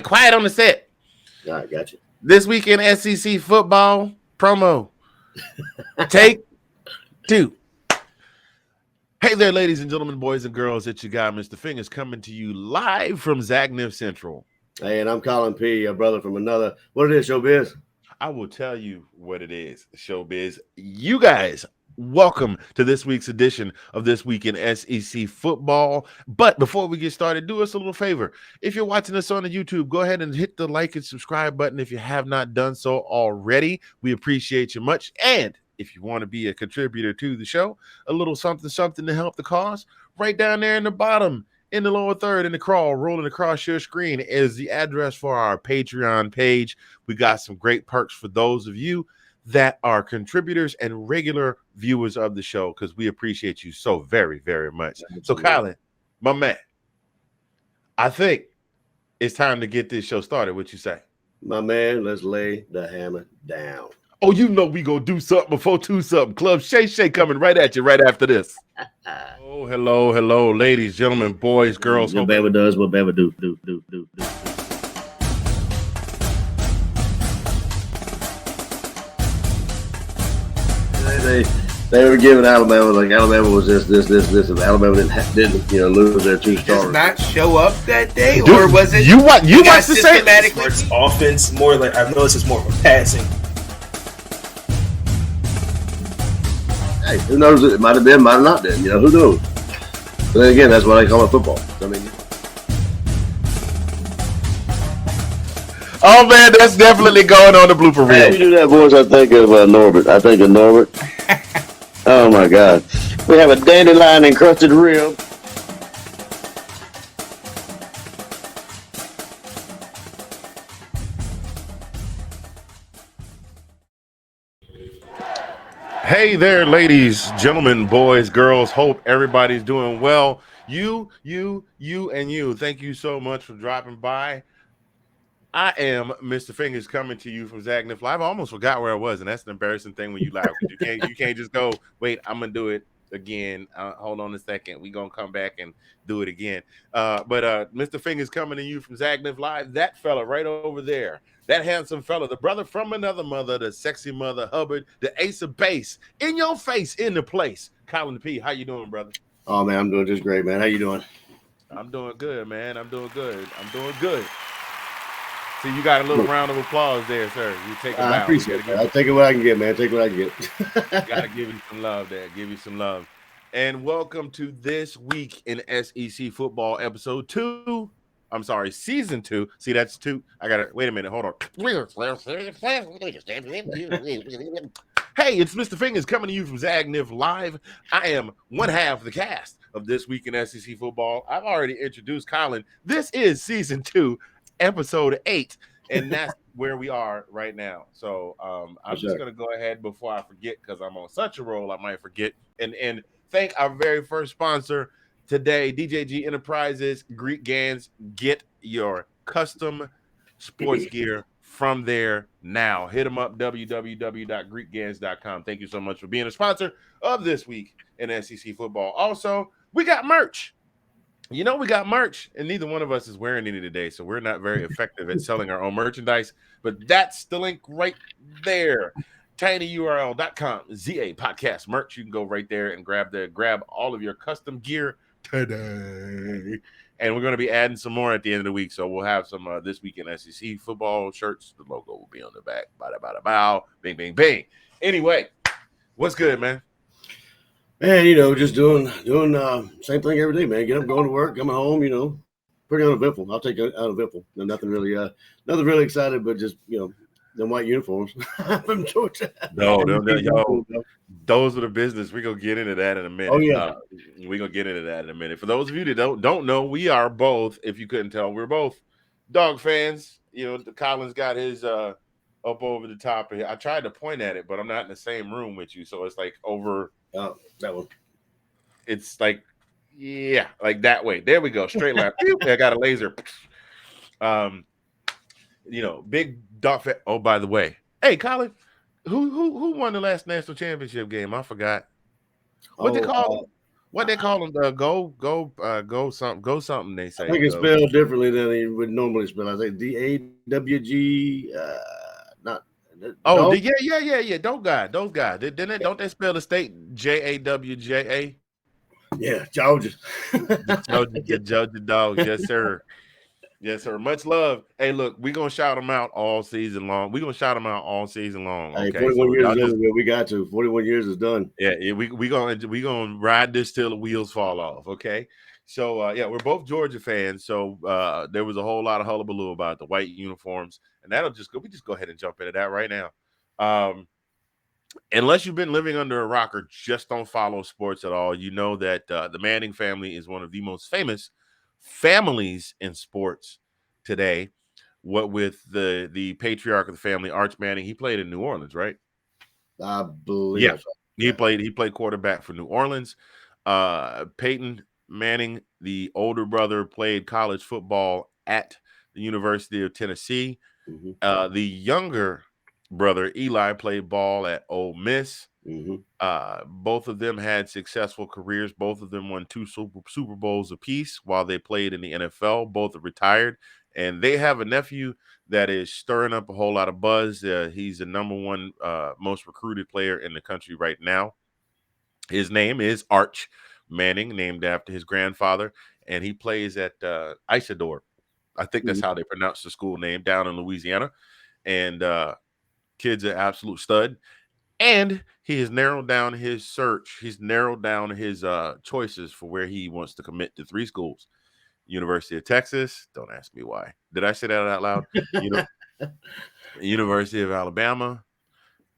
quiet. Quiet on the set. All right, gotcha. This weekend SEC football promo. Take 2. Hey there, ladies and gentlemen, boys and girls. It's your guy, Mr. Fingaz, coming to you live from Zagnif Central. Hey, and I'm Collin P., a brother from another. What it is, Showbiz? I will tell you what it is, Showbiz. You guys, welcome to this week's edition of This Week in SEC Football. But before we get started, do us a little favor. If you're watching us on the YouTube, go ahead and hit the like and subscribe button if you have not done so already. We appreciate you much. And if you want to be a contributor to the show, a little something to help the cause, right down there in the bottom, in the lower third, in the crawl, rolling across your screen is the address for our Patreon page. We got some great perks for those of you that are contributors and regular viewers of the show, because we appreciate you so very, very much. So, Collin, my man, I think it's time to get this show started. What you say? My man, let's lay the hammer down. Oh, you know we gonna do something before 2 something. Club Shay coming right at you right after this. Oh, hello, ladies, gentlemen, boys, girls. What Bama does, what Bama do. They were giving Alabama, like Alabama was this. If Alabama didn't lose their 2 starters. Did not show up that day, Dude, or was it you watch the same? systematically? It's offense, more like I've noticed it's more of a passing. Hey, who knows? It might have been, might have not been. Who knows? But then again, that's what I call it football. I mean, Oh man, that's definitely going on the blooper hey, reel. you do that voice, I think of Norbert. Oh my God, we have a dandelion encrusted rib. Hey there, ladies, gentlemen, boys, girls. Hope everybody's doing well. You, and you. Thank you so much for dropping by. I am Mr. Fingaz, coming to you from Zagnif Live. I almost forgot where I was, and that's an embarrassing thing when you live. You can't just go, wait, I'm gonna do it again. Hold on a second. We're gonna come back and do it again. But Mr. Fingaz coming to you from Zagnif Live. That fella right over there. That handsome fella, the brother from another mother, the sexy mother Hubbard, the ace of base, in your face, in the place. Collin P., how you doing, brother? Oh man, I'm doing just great, man. How you doing? I'm doing good, man. I'm doing good. See, you got a little round of applause there, sir. You take a bow. I appreciate it. I'll take it what I can get, man. Take what I can get. Gotta give you some love there. Give you some love. And welcome to This Week in SEC Football, episode 2. I'm sorry, season 2. See, that's 2. I gotta wait a minute. Hold on. Hey, it's Mr. Fingaz coming to you from Zagnif Live. I am one half of the cast of This Week in SEC Football. I've already introduced Collin. This is season 2, episode 8, and that's where we are right now. So I'm just gonna go ahead before I forget, because I'm on such a roll I might forget, and thank our very first sponsor today, DJG Enterprises, Greek Gans. Get your custom sports gear from there now. Hit them up, www.greekgans.com. Thank you so much for being a sponsor of This Week in SEC Football. Also, we got merch. We got merch, and neither one of us is wearing any today, so we're not very effective at selling our own merchandise, but that's the link right there. tinyurl.com, ZA podcast merch. You can go right there and grab all of your custom gear today. And we're going to be adding some more at the end of the week, so we'll have some This Week in SEC Football shirts. The logo will be on the back. Bada, bada, bow. Bing, bing, bing. Anyway, what's good, man? Man, just doing same thing every day, man. Get up, going to work, coming home, pretty uneventful. I'll take it uneventful. Nothing really excited, but just, them white uniforms from Georgia. No, those are the business. We're going to get into that in a minute. Oh, yeah. We're going to get into that in a minute. For those of you that don't know, we are both, if you couldn't tell, we're both dog fans. Collin's got his up over the top. I tried to point at it, but I'm not in the same room with you, so it's like over. Oh, that one. It's like, yeah, like that way. There we go. Straight line. I got a laser. Big dog fan. Oh, by the way, hey, Collin, who won the last national championship game? I forgot. What they call what they call them? Go something. They I say. think it's spelled differently than it would normally spell. I think DAWG. Not Oh, dog. yeah. Those guys. Don't they spell the state JAWJA? Yeah, Georgia. The Georgia Dogs, yes sir. Yes, sir. Much love. Hey, look, we're gonna shout them out all season long. We're gonna shout them out all season long. Hey, Okay, 41 so years y'all is over just with. We got to. 41 years is done. yeah, we gonna ride this till the wheels fall off. Okay. So yeah, we're both Georgia fans. So there was a whole lot of hullabaloo about the white uniforms, and that'll just go. We just go ahead and jump into that right now. Um, unless you've been living under a rock or just don't follow sports at all, you know that the Manning family is one of the most famous families in sports today. What with the patriarch of the family, Arch Manning, he played in New Orleans, right? I believe Yeah, that's right. he Yeah. played quarterback for New Orleans. Peyton Manning, the older brother, played college football at the University of Tennessee. Mm-hmm. The younger brother, Eli, played ball at Ole Miss. Mm-hmm. Both of them had successful careers. Both of them won two Super Bowls apiece while they played in the NFL. Both are retired, and they have a nephew that is stirring up a whole lot of buzz. He's the number one most recruited player in the country right now. His name is Arch Manning, named after his grandfather, and he plays at Isidore. I think that's Mm-hmm. how they pronounce the school name down in Louisiana. And kid's an absolute stud. And he has narrowed down his search. He's narrowed down his choices for where he wants to commit to three schools. University of Texas. Don't ask me why. Did I say that out loud? You know, University of Alabama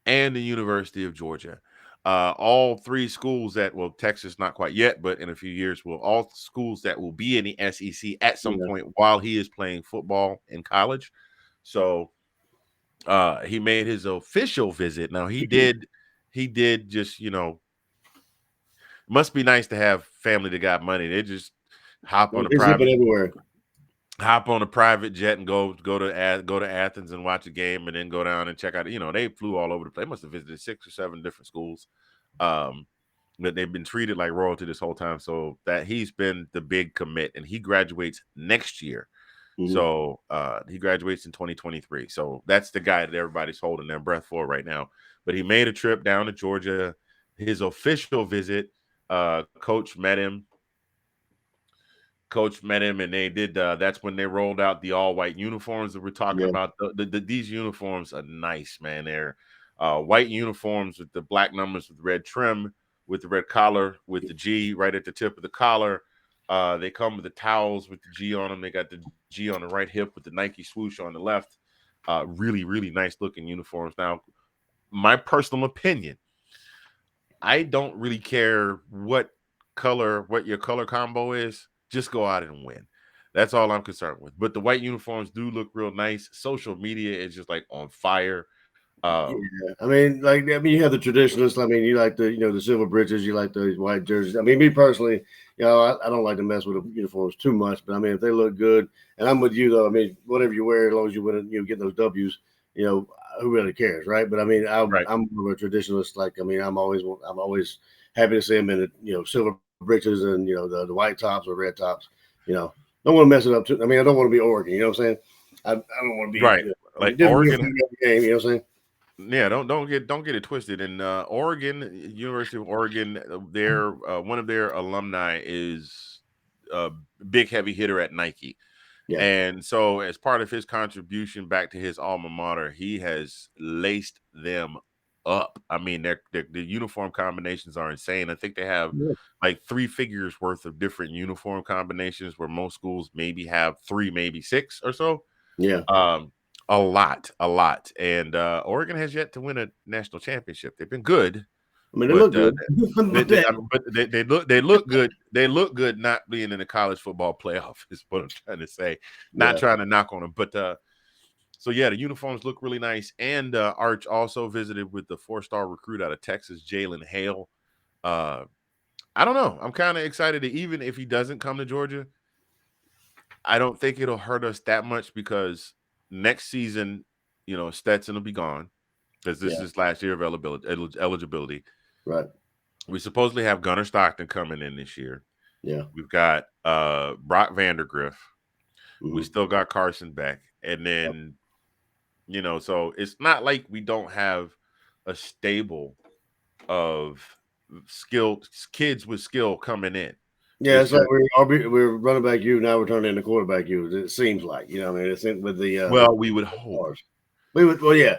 and the University of Georgia. All three schools that, well, Texas not quite yet, but in a few years, will all schools that will be in the SEC at some Yeah. point while he is playing football in college. So he made his official visit. Now he did just, must be nice to have family that got money. They just hop on a It's zipping private everywhere. hop on a private jet and go to Athens and watch a game, and then go down and check out. They flew all over the place. They must have visited 6 or 7 different schools. Um, but they've been treated like royalty this whole time. So that he's been the big commit, and he graduates next year. Mm-hmm. So he graduates in 2023. So that's the guy that everybody's holding their breath for right now. But he made a trip down to Georgia. His official visit, coach met him. Coach met him, and they did. That's when they rolled out the all-white uniforms that we're talking Yeah. about. These uniforms are nice, man. They're white uniforms with the black numbers with red trim, with the red collar, with the G right at the tip of the collar. They come with the towels with the G on them. They got the G on the right hip with the Nike swoosh on the left. Really, really nice looking uniforms. Now, my personal opinion, I don't really care what your color combo is. Just go out and win. That's all I'm concerned with. But the white uniforms do look real nice. Social media is just like on fire. Um, Yeah. You have the traditionalists. I mean, you like the silver britches, you like the white jerseys. I mean, me personally, I don't like to mess with the uniforms too much, but I mean, if they look good, and I'm with you though. I mean, whatever you wear, as long as you win, get those W's, who really cares, right? But I mean, right. I'm more of a traditionalist. Like, I mean, I'm always happy to see them in the silver britches and the white tops or red tops. Don't want to mess it up too. I mean, I don't want to be Oregon. You know what I'm saying? I don't want to be Right. Like different Oregon. game. You know what I'm saying? Yeah, don't get it twisted. In Oregon, University of Oregon, their one of their alumni is a big heavy hitter at Nike. Yeah. And so, as part of his contribution back to his alma mater, he has laced them up. I mean, the uniform combinations are insane. I think they have Yeah. like 3 figures worth of different uniform combinations, where most schools maybe have 3, maybe 6 or so. Yeah. Um, a lot. And Oregon has yet to win a national championship. They've been good, I mean, they but look good. they look good. They look good not being in the college football playoff is what I'm trying to say. Not Yeah. trying to knock on them, but so yeah, the uniforms look really nice. And Arch also visited with the 4-star recruit out of Texas, Jalen Hale. Uh, I don't know. I'm kind of excited that even if he doesn't come to Georgia, I don't think it'll hurt us that much, because next season, Stetson will be gone, because this is Yeah. his last year of eligibility. Right. We supposedly have Gunnar Stockton coming in this year. Yeah. We've got Brock Vandergriff. We Mm-hmm. still got Carson Beck. And then, so it's not like we don't have a stable of skilled kids with skill coming in. Yeah, It's it's like just, we're running back you now. We're turning into quarterback you. It seems like I mean, it's with the well, we would hope. stars. We would well, yeah.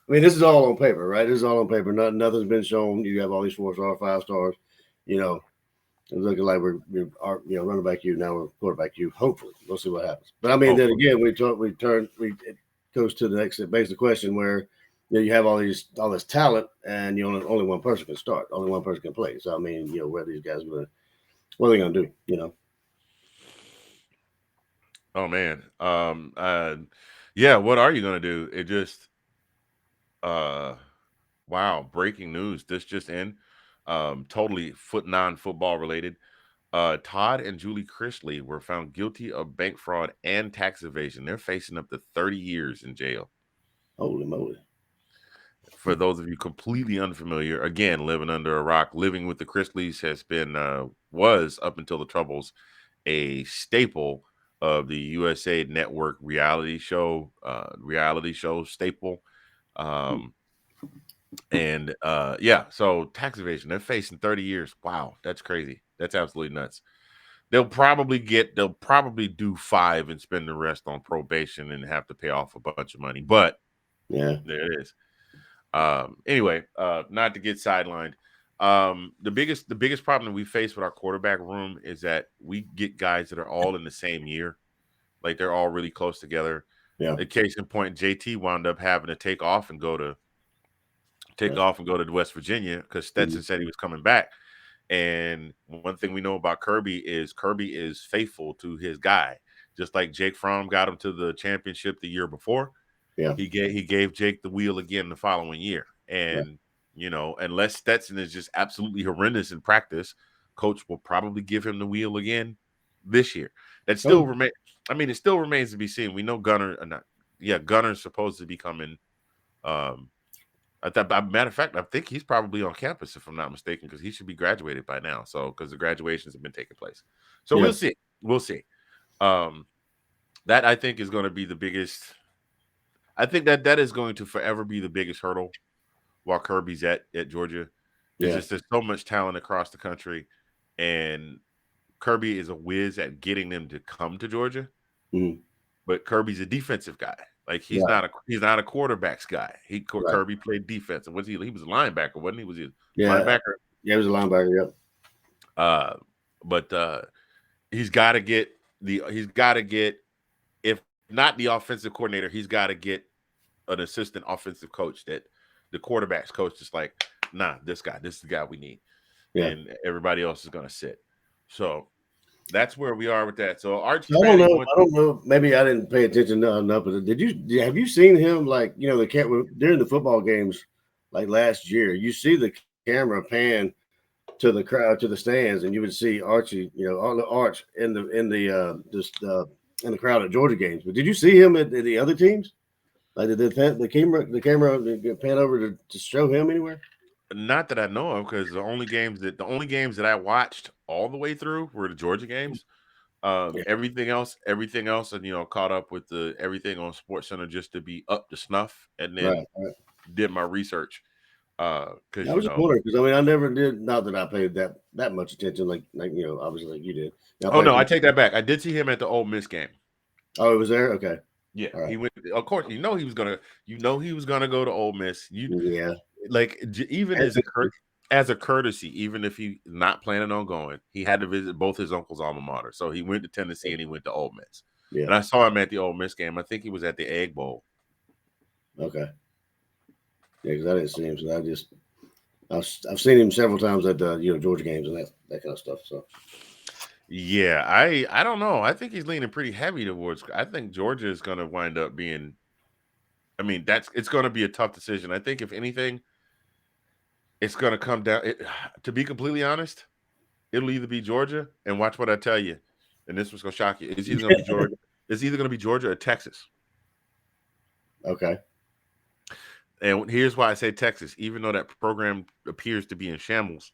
I mean, this is all on paper, right? This is all on paper. Nothing's been shown. You have all these 4-star, 5 stars. You know, it's looking like we're running back you now. We're quarterback you. Hopefully, we'll see what happens. But I mean, then Hopefully. again, it goes to the next. It begs the question where you have all this talent, and only one person can start. Only one person can play. So I mean, where are these guys what are they gonna do? Oh man. Yeah, what are you gonna do? It just uh wow, breaking news. This just in. Totally non-football related. Todd and Julie Chrisley were found guilty of bank fraud and tax evasion. They're facing up to 30 years in jail. Holy moly! For those of you completely unfamiliar, again, living under a rock, living with the Chrisleys has been was up until the Troubles a staple of the USA Network reality show staple. Um, and yeah, so tax evasion, they're facing 30 years. Wow, that's crazy. That's absolutely nuts. They'll probably do 5 and spend the rest on probation and have to pay off a bunch of money. But Yeah, there it is. Anyway, not to get sidelined. The biggest problem that we face with our quarterback room is that we get guys that are all in the same year. Like they're all really close together. yeah, The case in point, JT wound up having to take right. off and go to West Virginia because Mhm. Stetson said he was coming back. And one thing we know about Kirby is faithful to his guy. Just like Jake Fromm got him to the championship the year before, Yeah, he gave Jake the wheel again the following year. right. And unless Stetson is just absolutely horrendous in practice, coach will probably give him the wheel again this year. That Oh, still remain. I mean, it still remains to be seen. We know Gunner, not yeah, Gunner's supposed to be coming. Um, matter of fact, I think he's probably on campus if I'm not mistaken, because he should be graduated by now. So because the graduations have been taking place, so yeah, we'll see. We'll see. Um, that I think is going to be the biggest. I think that is going to forever be the biggest hurdle while Kirby's at Georgia. Is yeah. just there's so much talent across the country, and Kirby is a whiz at getting them to come to Georgia. Mhm. But Kirby's a defensive guy. Like Right, he's not a quarterbacks guy. right. Kirby played defense, and he was a linebacker, wasn't he? Was he a Yeah, linebacker? yeah. He was a linebacker. Yep. Uh, but he's got to get if not the offensive coordinator, he's got to get an assistant offensive coach that the quarterbacks coach is like, nah, this is the guy we need, Yeah. and everybody else is going to sit. So that's where we are with that. So Archie So I don't Manning know. went. I don't know. Maybe I didn't pay attention enough. But have you seen him the camera during the football games like last year? You see the camera pan to the crowd to the stands, and you would see Archie, on the arch in the crowd at Georgia games. But did you see him at the other teams? Like did the camera pan over to show him anywhere? Not that I know of, because the only games that I watched all the way through were the Georgia games. Yeah. Everything else, and caught up with the everything on Sports Center just to be up to snuff, and Right. then did my research. I Because was just wondering because I mean I never did. Not that I paid that much attention, obviously like you did. I oh paid no, I attention. take that back. I did see him at the Ole Miss game. Oh, it was there. Okay. Yeah, All right. he went. Of course, he was gonna go to Ole Miss. Yeah. Like even That's it. as a courtesy, even if he's not planning on going, he had to visit both his uncle's alma mater. So he went to Tennessee and he went to Ole Miss. Yeah. And I saw him at the Ole Miss game. I think he was at the Egg Bowl. Okay. Yeah, because I didn't see him, so I've seen him several times at the Georgia games and that kind of stuff. So Yeah, I don't know. I think he's leaning pretty heavy towards. I think Georgia is going to wind up being. I mean, it's going to be a tough decision. I think if anything, it's going to come down. To be completely honest, it'll either be Georgia, and watch what I tell you. And this was going to shock you. It's either going to be Georgia. It's either going to be Georgia or Texas. okay. And here's why I say Texas, even though that program appears to be in shambles.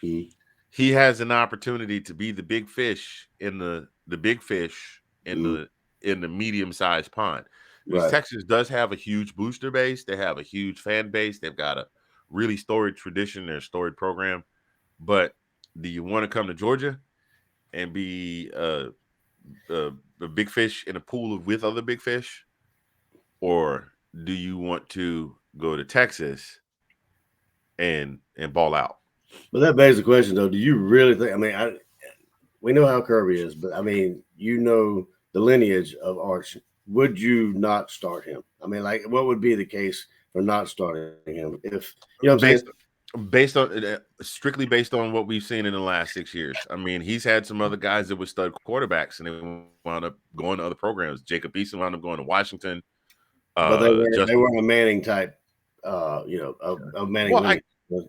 Mhm. he has an opportunity to be the big fish in the big fish Mhm. in the medium-sized pond. Because Right. Texas does have a huge booster base. They have a huge fan base. They've got a really storied tradition, their storied program. But do you want to come to Georgia and be a, a big fish in a pool with other big fish? Or do you want to go to Texas and ball out? But that begs the question, though. Do you really think? I mean, we know how Kirby is, but I mean, the lineage of Arch. Would you not start him? I mean, like, what would be the case for not starting him? If you know what I'm saying? Based on strictly based on what we've seen in the last 6 years. I mean, he's had some other guys that were stud quarterbacks and they wound up going to other programs. Jacob Eason wound up going to Washington. But they Justin, weren't a Manning type, a Manning well,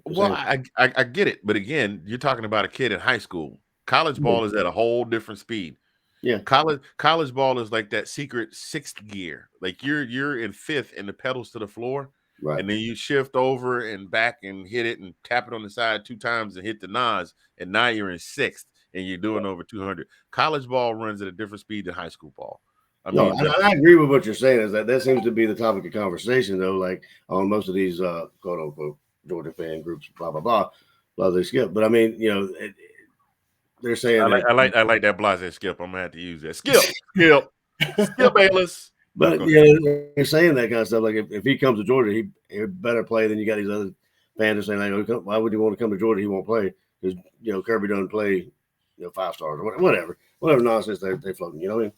lineage. I get it, but again, you're talking about a kid in high school. College ball is at a whole different speed. Yeah, College ball is like that secret sixth gear. Like you're in fifth and the pedals to the floor, right. and then you shift over and back and hit it and tap it on the side 2 times and hit the NOS, and now you're in sixth and you're doing over 200. College ball runs at a different speed than high school ball. I No, mean, I agree with what you're saying. Is that seems to be the topic of conversation, though? Like on most of these quote unquote Georgia fan groups, blah blah blah, blah. They skip, but I mean, they're saying that. I like that blase skip. I'm gonna have to use that. Skip Bayless. No, But go ahead. yeah, they're saying that kind of stuff. Like if he comes to Georgia, he better play than you got these other fans are saying, like, "Oh, why would you want to come to Georgia? He won't play because Kirby doesn't play, 5 stars or whatever nonsense they floating. You know what I mean?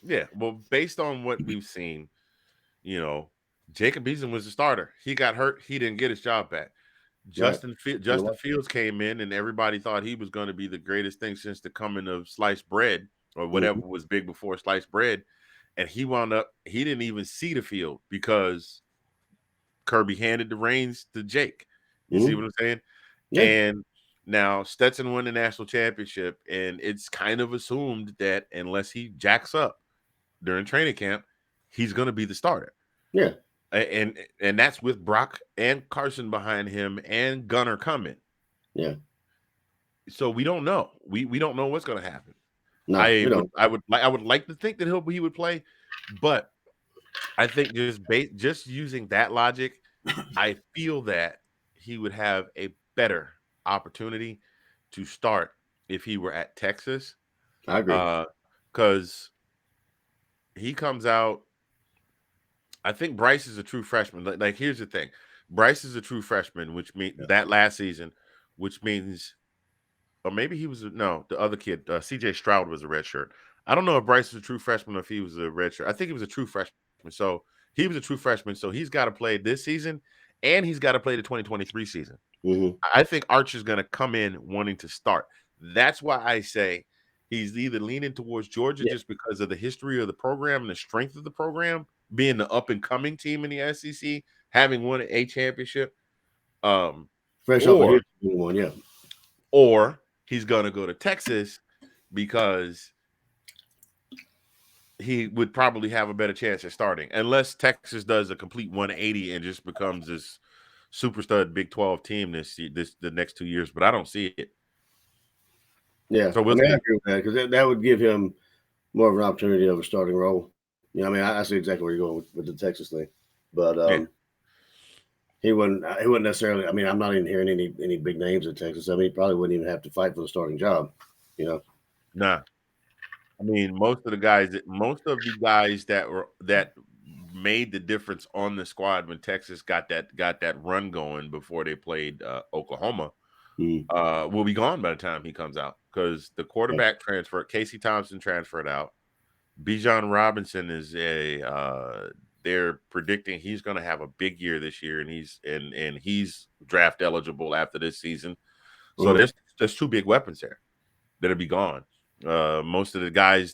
Yeah, well, based on what we've seen, Jacob Eason was the starter. He got hurt. He didn't get his job back. Right. Justin Fields came in, and everybody thought he was going to be the greatest thing since the coming of sliced bread or whatever Mm-hmm. was big before sliced bread. And he wound up. He didn't even see the field because Kirby handed the reins to Jake. You see Mm-hmm. what I'm saying? Yeah. And now Stetson won the national championship, and it's kind of assumed that unless he jacks up during training camp, he's going to be the starter. Yeah. And that's with Brock and Carson behind him and Gunner coming. Yeah. So we don't know. We don't know what's going to happen. No, we don't. I would like to think that he would play, but I think just using that logic, I feel that he would have a better opportunity to start if he were at Texas. I agree. Because he comes out. I think Bryce is a true freshman. Like here's the thing. Bryce is a true freshman, which means that last season, which means, or maybe he was no, the other kid, CJ Stroud was a red shirt. I don't know if Bryce was a true freshman or if he was a red shirt. I think he was a true freshman. So he was a true freshman. So he's got to play this season and he's got to play the 2023 season. Mm-hmm. I think Arch is going to come in wanting to start. That's why I say he's either leaning towards Georgia just because of the history of the program and the strength of the program, being the up and coming team in the SEC, having won a championship, Fresh off of his one, yeah. or he's going to go to Texas because he would probably have a better chance at starting, unless Texas does a complete 180 and just becomes this super stud Big 12 team the next 2 years. But I don't see it. Yeah, so I agree with that because that would give him more of an opportunity of a starting role. I mean, I see exactly where you're going with the Texas thing, but he wouldn't necessarily. I mean, I'm not even hearing any big names in Texas. I mean, he probably wouldn't even have to fight for the starting job. Nah. I mean, most of the guys that made the difference on the squad when Texas got that run going before they played Oklahoma will be gone by the time he comes out because the quarterback transferred. Casey Thompson transferred out. Bijan Robinson is they're predicting he's going to have a big year this year, and he's draft eligible after this season. So there's 2 big weapons there that'll be gone. Most of the guys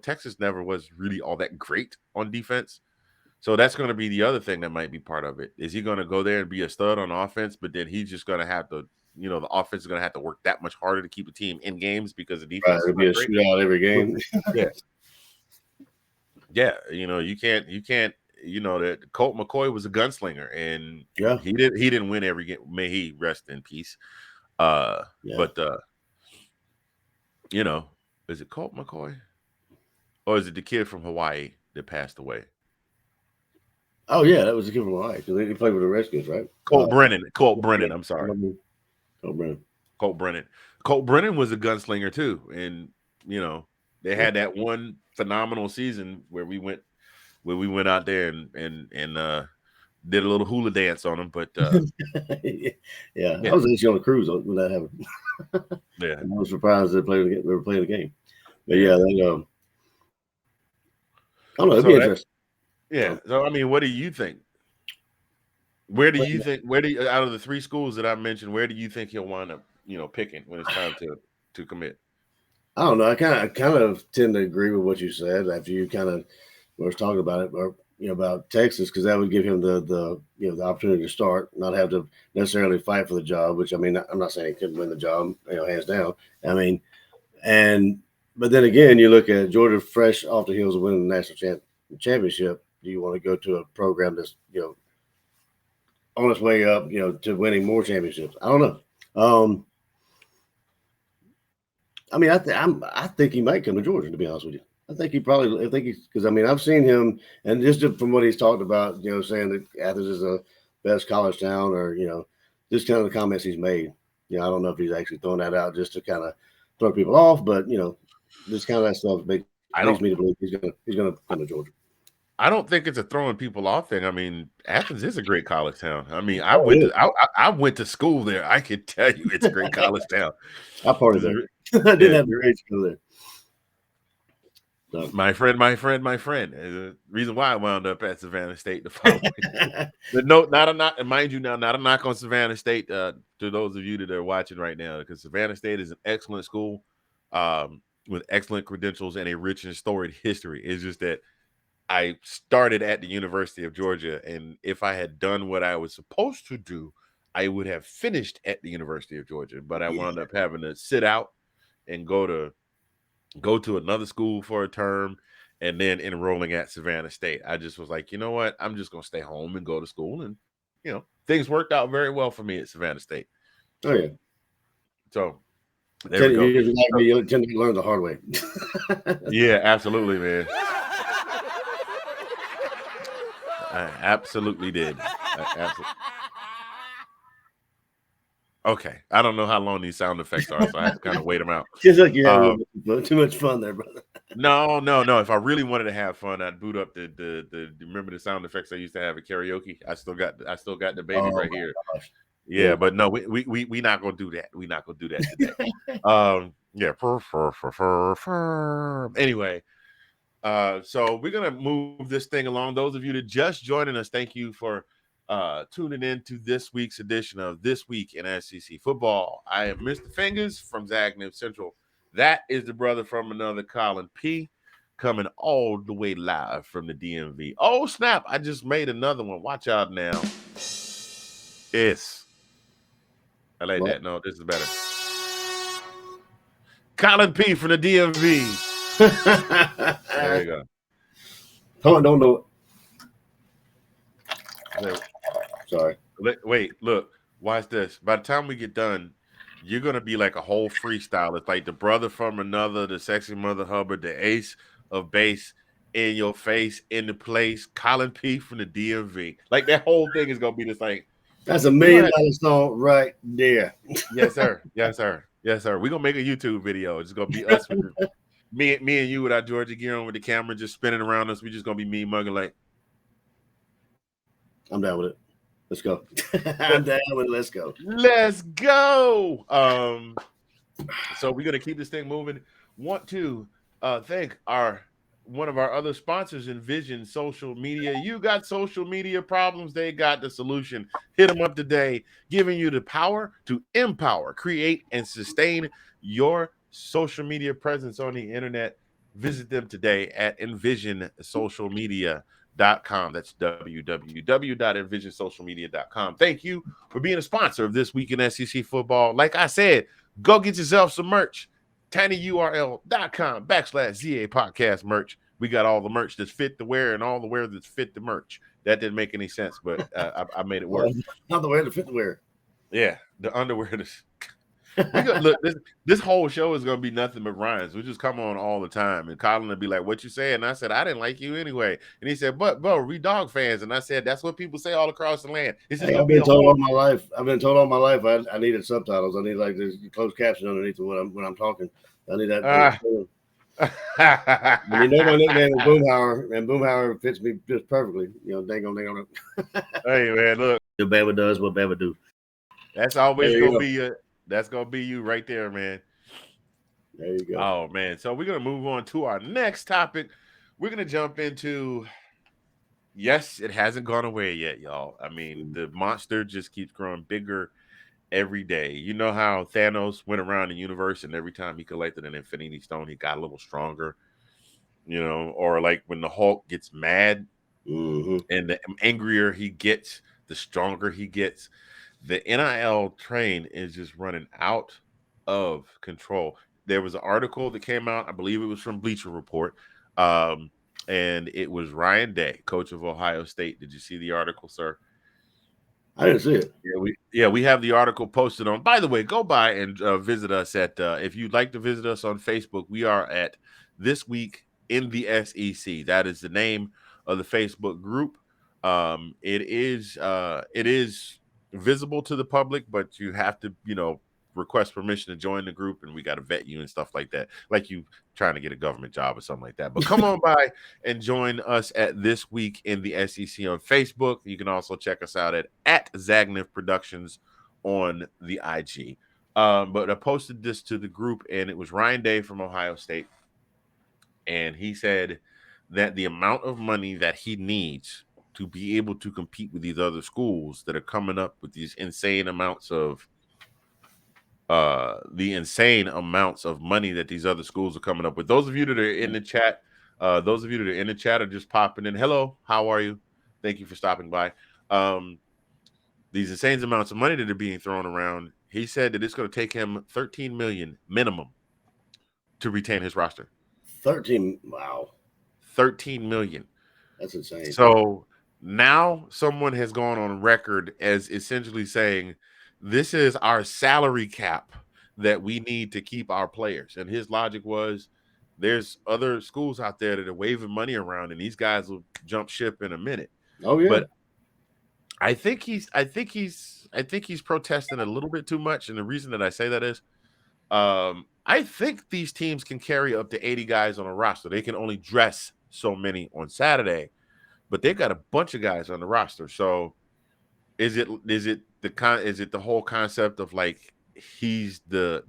Texas never was really all that great on defense. So that's going to be the other thing that might be part of it. Is he going to go there and be a stud on offense, but then he's just going to have to, the offense is going to have to work that much harder to keep a team in games because the defense it'll be a shootout every game. Yeah. You can't, that Colt McCoy was a gunslinger and he didn't win every game. May he rest in peace. But you know, is it Colt McCoy or is it the kid from Hawaii that passed away? Oh yeah, that was a kid from Hawaii because they played with the Redskins, right? Colt Brennan. Colt Yeah, Brennan. I'm sorry. Colt Brennan. Colt Brennan. Colt Brennan was a gunslinger too, and you know they had that one phenomenal season where we went out there and did a little hula dance on him. But yeah, yeah, I was actually on a cruise when that happened. yeah, I was surprised they were playing the game. But yeah. yeah, they, I don't know. It'd be So that, interesting. yeah. So I mean, what do you think? Where do you think? Where do you, out of the three schools that I mentioned, where do you think he'll wind up? You know, picking when it's time to commit. I don't know. I kind of tend to agree with what you said after you kind of was talking about it, or about Texas, because that would give him the the opportunity to start, not have to necessarily fight for the job. Which I mean, I'm not saying he couldn't win the job, hands down. I mean, but then again, you look at Georgia fresh off the heels of winning the national championship. Do you want to go to a program that's on its way up, to winning more championships? I don't know. I mean, I think he might come to Georgia. To be honest with you, I think because I mean I've seen him, and just from what he's talked about, saying that Athens is the best college town, or just kind of the comments he's made. I don't know if he's actually throwing that out just to kind of throw people off, but just kind of that stuff leads me to believe he's gonna come to Georgia. I don't think it's a throwing people off thing. I mean, Athens is a great college town. I mean, I went to school there. I can tell you, it's a great college town. I partied there. I didn't have the grades to go there. So. My friend. The reason why I wound up at Savannah State the following. Not a knock, and mind you, now not a knock on Savannah State. To those of you that are watching right now, because Savannah State is an excellent school, with excellent credentials and a rich and storied history. It's just that I started at the University of Georgia, and if I had done what I was supposed to do, I would have finished at the University of Georgia. But I wound up having to sit out and go to another school for a term, and then enrolling at Savannah State. I just was like, you know what? I'm just gonna stay home and go to school, and things worked out very well for me at Savannah State. Oh yeah. So there we go. You tend to learn the hard way. Yeah, absolutely, man. I absolutely did. Okay, I don't know how long these sound effects are, so I have to kind of wait them out. Just like you have too much fun there, brother. No. If I really wanted to have fun, I'd boot up the remember the sound effects I used to have at karaoke. I still got the baby right here. Gosh. Yeah, but no, we not gonna do that. We not gonna do that today. Anyway. So we're gonna move this thing along. Those of you that just joining us, thank you for tuning in to this week's edition of This Week in SEC Football. I am Mr. Fingaz from Zagnif Central. That is the brother from another, Collin P, coming all the way live from the DMV. Oh snap! I just made another one. Watch out now. I like that. No, this is better. Collin P from the DMV. There you go. Don't know it. Sorry. Wait, look. Watch this. By the time we get done, you're gonna be like a whole freestyle. It's like the brother from another, the sexy Mother Hubbard, the ace of base, in your face, in the place. Collin P from the DMV. Like that whole thing is gonna be this like. That's $1 million song right there. Yes, sir. Yes, sir. Yes, sir. We're gonna make a YouTube video. It's gonna be us. Me and you with our Georgia gear on with the camera just spinning around us. We just gonna be me mugging like. I'm down with it. Let's go. I'm down with it. Let's go. Let's go. So we're gonna keep this thing moving. Want to thank one of our other sponsors, Envision Social Media. You got social media problems, they got the solution. Hit them up today, giving you the power to empower, create, and sustain your social media presence on the internet. Visit them today at envisionsocialmedia.com. That's www.envisionsocialmedia.com. Thank you for being a sponsor of This Week in SEC Football. Like I said, go get yourself some merch. tinyurl.com/ZA podcast merch. We got all the merch that's fit to wear and all the wear that's fit to merch. That didn't make any sense, but I made it work. Not the wear to fit the wear. Yeah, the underwear. We got look. This whole show is gonna be nothing but rhymes. We just come on all the time, and Colin would be like, "What you say?" And I said, "I didn't like you anyway." And he said, "But bro, we dog fans." And I said, "That's what people say all across the land. This is Hey, gonna I've be been a told whole." all my life. I've been told all my life I needed subtitles. I need like this closed caption underneath of when I'm talking. I need that. Ah. And you know my nickname is Boomhauer, and Boomhauer fits me just perfectly. You know, dang on. Hey man, look, Bama does what Bama do. that's always There you gonna go. be you. That's gonna be you right there, man. There you go. Oh man, so we're gonna move on to our next topic. We're gonna jump into. Yes, it hasn't gone away yet, y'all. I mean, the monster just keeps growing bigger every day. You know how Thanos went around the universe and every time he collected an Infinity Stone, he got a little stronger, you know, or like when the Hulk gets mad Mm-hmm. and the angrier he gets, the stronger he gets. The NIL train is just running out of control. There was an article that came out, I believe it was from Bleacher Report, and it was Ryan Day, coach of Ohio State. Did you see the article, sir? I didn't see it. We have the article posted on. By the way, go by and visit us at. If you'd like to visit us on Facebook, we are at This Week in the SEC. That is the name of the Facebook group. It is visible to the public, but you have to request permission to join the group, and we got to vet you and stuff like that, like you trying to get a government job or something like that. But come on by and join us at This Week in the SEC on Facebook. You can also check us out at Zagnif Productions on the IG. But I posted this to the group, and it was Ryan Day from Ohio State, and he said that the amount of money that he needs to be able to compete with these other schools that are coming up with these insane amounts of money that these other schools are coming up with. Those of you that are in the chat, are just popping in. Hello, how are you? Thank you for stopping by. These insane amounts of money that are being thrown around. He said that it's going to take him $13 million minimum to retain his roster. 13. Wow. 13 million. That's insane. So now someone has gone on record as essentially saying this is our salary cap that we need to keep our players. And his logic was there's other schools out there that are waving money around and these guys will jump ship in a minute. Oh yeah. But I think he's protesting a little bit too much. And the reason that I say that is I think these teams can carry up to 80 guys on a roster. They can only dress so many on Saturday, but they've got a bunch of guys on the roster. So is it the whole concept of like he's the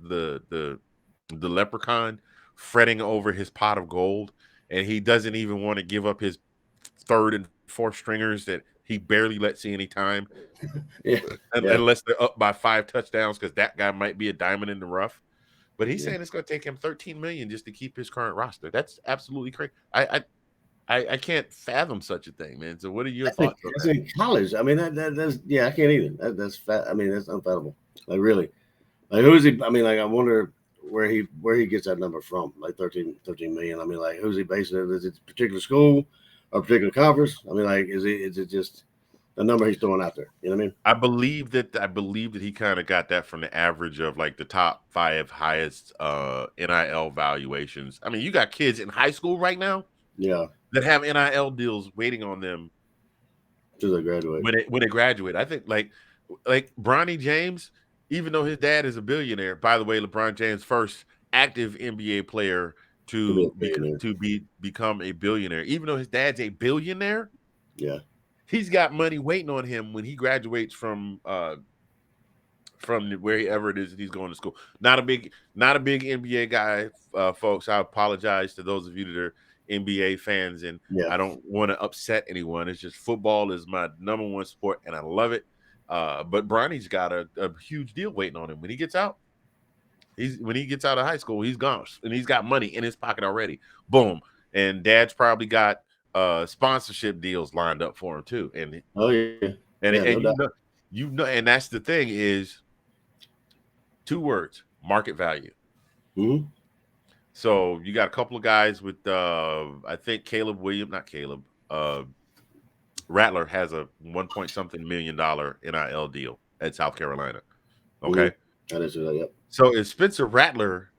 leprechaun fretting over his pot of gold, and he doesn't even want to give up his third and fourth stringers that he barely lets see any time, unless they're up by 5 touchdowns, because that guy might be a diamond in the rough. But he's saying it's going to take him $13 million just to keep his current roster. That's absolutely crazy. I can't fathom such a thing, man. So what are your thoughts on that? In college. I mean, that's I can't either. That's fat. I mean, that's unfathomable. Like really. Like who's he? I mean, like I wonder where he gets that number from. Like 13 million. I mean, like who's he basing it? Is it a particular school or a particular conference? I mean, like is it just the number he's throwing out there? You know what I mean? I believe that he kind of got that from the average of like the top 5 highest NIL valuations. I mean, you got kids in high school right now, that have NIL deals waiting on them till they graduate. When they graduate, I think like Bronny James, even though his dad is a billionaire. By the way, LeBron James, first active NBA player to become a billionaire, even though his dad's a billionaire. Yeah. He's got money waiting on him when he graduates from wherever it is that he's going to school. Not a big NBA guy, folks. I apologize to those of you that are NBA fans, and I don't want to upset anyone. It's just football is my number one sport, and I love it. But Bronny's got a huge deal waiting on him when he gets out. When he gets out of high school, he's gone, and he's got money in his pocket already. Boom, and Dad's probably got sponsorship deals lined up for him too. And and that's the thing is 2 words: market value. Mm-hmm. So you got a couple of guys with I think Rattler has a $1 point something million NIL deal at South Carolina. Okay. I didn't see that. Yep. So if Spencer Rattler,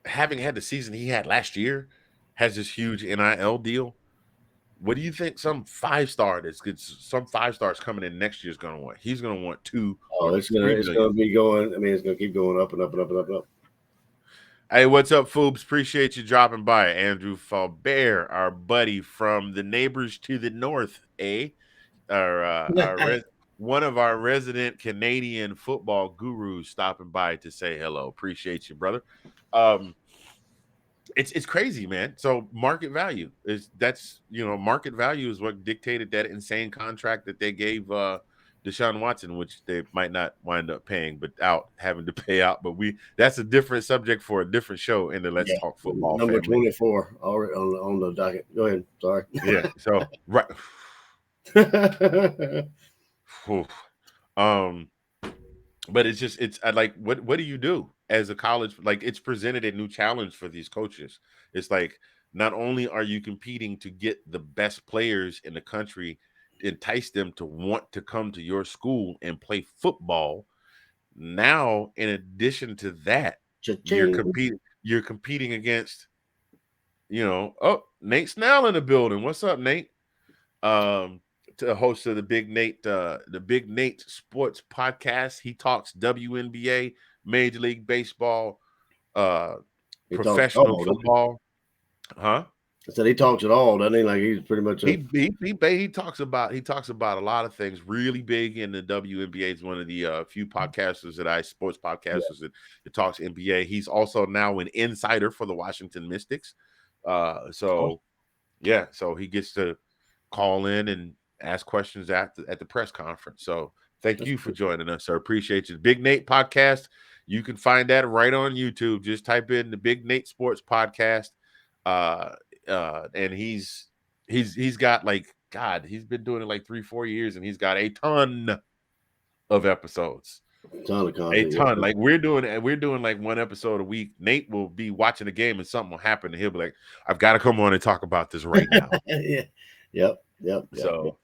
having had the season he had last year, has this huge NIL deal, what do you think some 5-star that's good, some 5-stars coming in next year is going to want? He's going to want 2 Oh, or it's 3 gonna million. be going. I mean, it's gonna keep going up and up and up and up and up. Hey, what's up, Foobs? Appreciate you dropping by. Andrew Faubert, our buddy from the neighbors to the north, eh? One of our resident Canadian football gurus stopping by to say hello. Appreciate you, brother. It's crazy, man. So market value is market value is what dictated that insane contract that they gave Deshaun Watson, which they might not wind up paying, but out having to pay out. But that's a different subject for a different show in the Let's Yeah. Talk Football Number family. 24 already on the docket. Go ahead. Sorry. Yeah. So right. But it's I like what do you do as a college? Like, it's presented a new challenge for these coaches. It's like, not only are you competing to get the best players in the country, entice them to want to come to your school and play football. Now, in addition to that, you're Cha-ching. competing against, Nate Snell in the building. What's up, Nate? To the host of the Big Nate Sports Podcast. He talks WNBA, Major League Baseball, He talks it professional all, doesn't he? football. Huh? I said he talks it all, doesn't he? Like he's pretty much a He talks about a lot of things. Really big in the WNBA. Is one of the few podcasters sports podcasters that talks NBA. He's also now an insider for the Washington Mystics. So he gets to call in and ask questions at the press conference. So thank you for joining us, sir. Appreciate you. Big Nate Podcast. You can find that right on YouTube. Just type in the Big Nate Sports Podcast. And he's got, like, God, he's been doing it like 3-4 years, and he's got a ton of episodes. ton of A content. ton. Like, we're doing like one episode a week. Nate will be watching a game and something will happen, and he'll be like, I've got to come on and talk about this right now. Yeah. Yep. So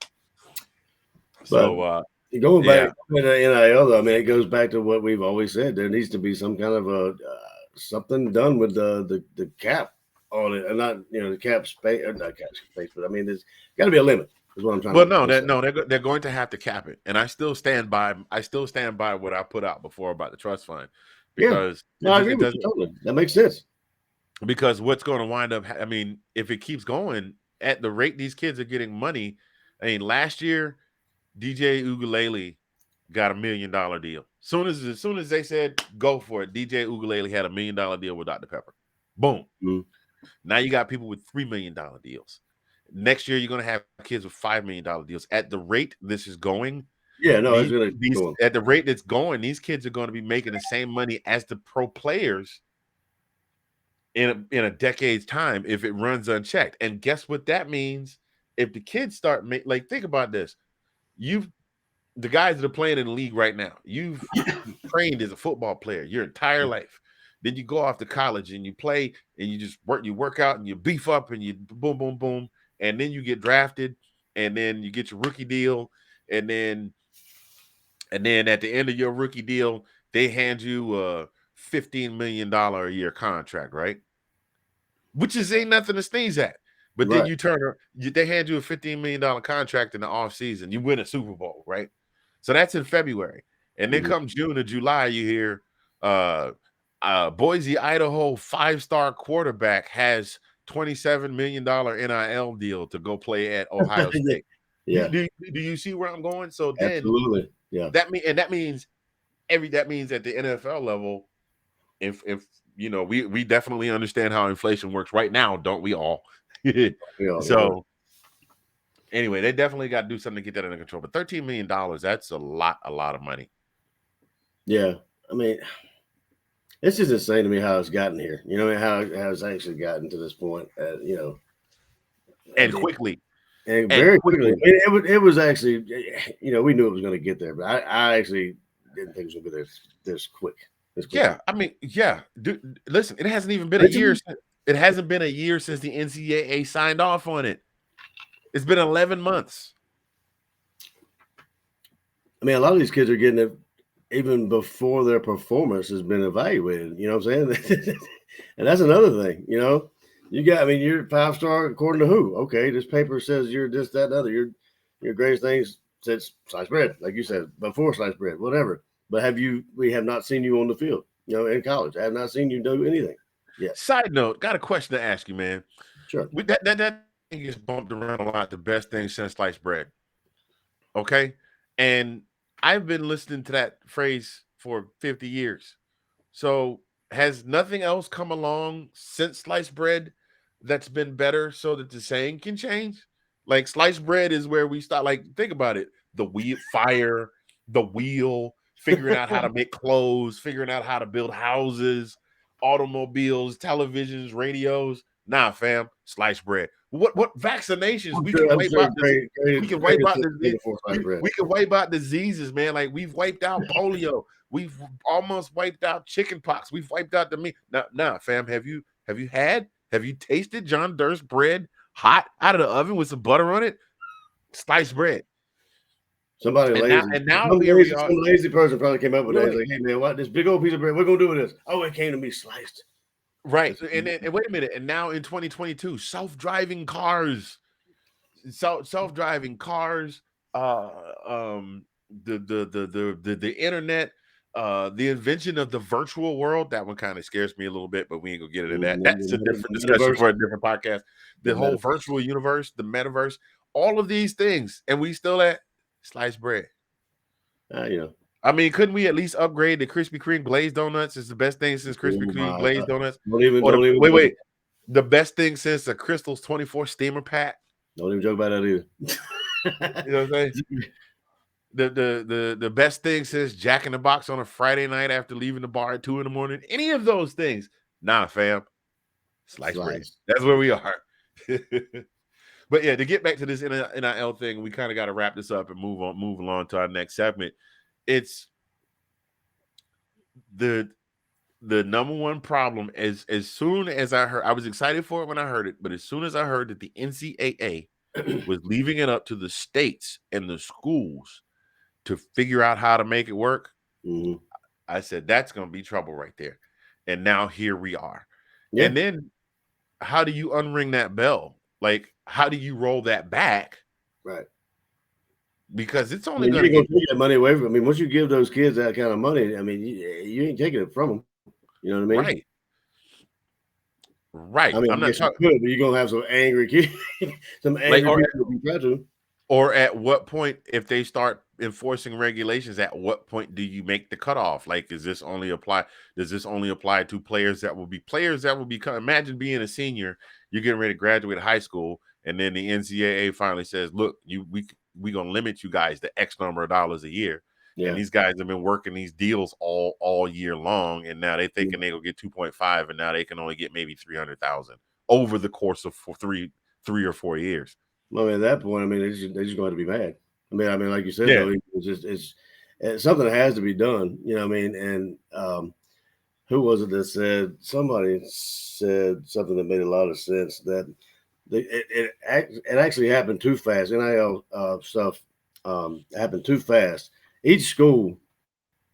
going back to the NIL, though, I mean, it goes back to what we've always said. There needs to be some kind of a something done with the cap on it, and not the cap space, or not cap space, but I mean, there's got to be a limit. Is what I'm trying. They're going to have to cap it, and I still stand by what I put out before about the trust fund, because I agree with you totally. That makes sense. Because what's going to wind up, I mean, if it keeps going at the rate these kids are getting money, I mean, last year DJ Ugalele got $1 million deal. As soon as they said go for it, DJ Ugalele had $1 million deal with Dr. Pepper. Boom. Mm-hmm. Now you got people with $3 million deals. Next year, you're going to have kids with $5 million deals. At the rate this is going, at the rate that's going, these kids are going to be making the same money as the pro players in a decade's time if it runs unchecked. And guess what that means? If the kids start think about this. The guys that are playing in the league right now, you've trained as a football player your entire life. Then you go off to college and you play and you just work out and you beef up and you boom, boom, boom. And then you get drafted and then you get your rookie deal. And then at the end of your rookie deal, they hand you a $15 million a year contract, right? Which ain't nothing to sneeze at. But then they hand you a $15 million contract in the offseason. You win a Super Bowl, right? So that's in February. And then come June or July, you hear Boise, Idaho 5-star quarterback has $27 million NIL deal to go play at Ohio State. Yeah. Do you see where I'm going? So then absolutely. Yeah. That means at the NFL level, if we definitely understand how inflation works right now, don't we all? So anyway, they definitely got to do something to get that under control. But $13 million, that's a lot of money. Yeah. I mean, it's just insane to me how it's gotten here. How it's actually gotten to this point, and quickly. And very quickly. It was actually, we knew it was going to get there, but I actually didn't think it was going to be this quick. Yeah. I mean, yeah. Dude, listen, it hasn't even been a year. It hasn't been a year since the NCAA signed off on it. It's been 11 months. I mean, a lot of these kids are getting it even before their performance has been evaluated. You know what I'm saying? And that's another thing. You got. I mean, you're 5-star according to who? Okay, this paper says you're this, that, and other. Your greatest things since sliced bread, like you said, before sliced bread, whatever. But we have not seen you on the field. In college, I have not seen you do anything yet. Side note, got a question to ask you, man. Sure. That thing gets bumped around a lot. The best thing since sliced bread. Okay, and I've been listening to that phrase for 50 years. So has nothing else come along since sliced bread that's been better so that the saying can change? Like sliced bread is where we start. Like, think about it. The wheel, figuring out how to make clothes, figuring out how to build houses, automobiles, televisions, radios. Nah, fam, sliced bread. What vaccinations? We can wipe out this. We can wipe out this. We can wipe out diseases, man. Like we've wiped out polio. We've almost wiped out chicken pox. We've wiped out the meat. Nah, fam. Have you tasted John Durst bread hot out of the oven with some butter on it? Sliced bread. Somebody And lazy. now some here we are. Some lazy person probably came up with that. Right. He's like, hey man, what this big old piece of bread? What are we gonna do with this? Oh, it came to me sliced. Right. And wait a minute. And now in 2022, self-driving cars, self-driving cars, the internet, the invention of the virtual world. That one kind of scares me a little bit, but we ain't gonna get into that. That's a different discussion for a different podcast. The whole virtual universe, the metaverse, all of these things, and we still at sliced bread. I mean, couldn't we at least upgrade the Krispy Kreme glazed donuts? It's the best thing since Krispy Kreme glazed donuts. Wait. The best thing since the Crystal's 24 steamer pack. Don't even joke about that either. You know what I'm saying? The best thing since Jack in the Box on a Friday night after leaving the bar at 2 a.m. Any of those things. Nah, fam. Sliced bread. That's where we are. But yeah, to get back to this NIL thing, we kind of got to wrap this up and move along to our next segment. It's the number one problem. As soon as I heard, I was excited for it when I heard it, but as soon as I heard that the NCAA was leaving it up to the states and the schools to figure out how to make it work, I said that's going to be trouble right there. And now here we are. Yeah. And then how do you unring that bell? Like, how do you roll that back? Right. Because it's only going to take that money away from them. I mean, once you give those kids that kind of money, I mean, you ain't taking it from them. You know what I mean? Right. I mean, I'm not talking, but you're going to have some angry kids, some angry people who try to. Or at what point, if they start enforcing regulations, at what point do you make the cutoff? Like, does this only apply to players that will become? Imagine being a senior, you're getting ready to graduate high school, and then the NCAA finally says, "Look, we gonna limit you guys to X number of dollars a year." Yeah. And these guys have been working these deals all year long, and now they're thinking they will get 2.5, and now they can only get maybe 300,000 over the course of 3 or 4 years. Well, at that point, I mean, they're just going to be mad. I mean, like you said, though, it's something that has to be done. You know what I mean? And who was it that said? Somebody said something that made a lot of sense. That it actually happened too fast. NIL stuff happened too fast. Each school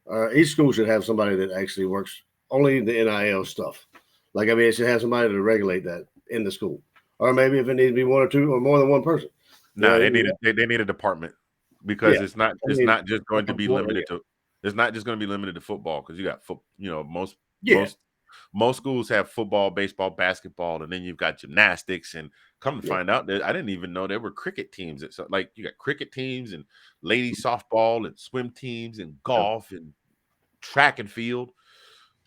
should have somebody that actually works only the NIL stuff. Like, I mean, it should have somebody to regulate that in the school. Or maybe if it needs to be one or two or more than one person. No, they need a department, because it's not just going to be limited to. It's not just going to be limited to football, because you got most schools have football, baseball, basketball, and then you've got gymnastics. And come to find out, that I didn't even know there were cricket teams. So, like, you got cricket teams and lady softball and swim teams and golf and track and field.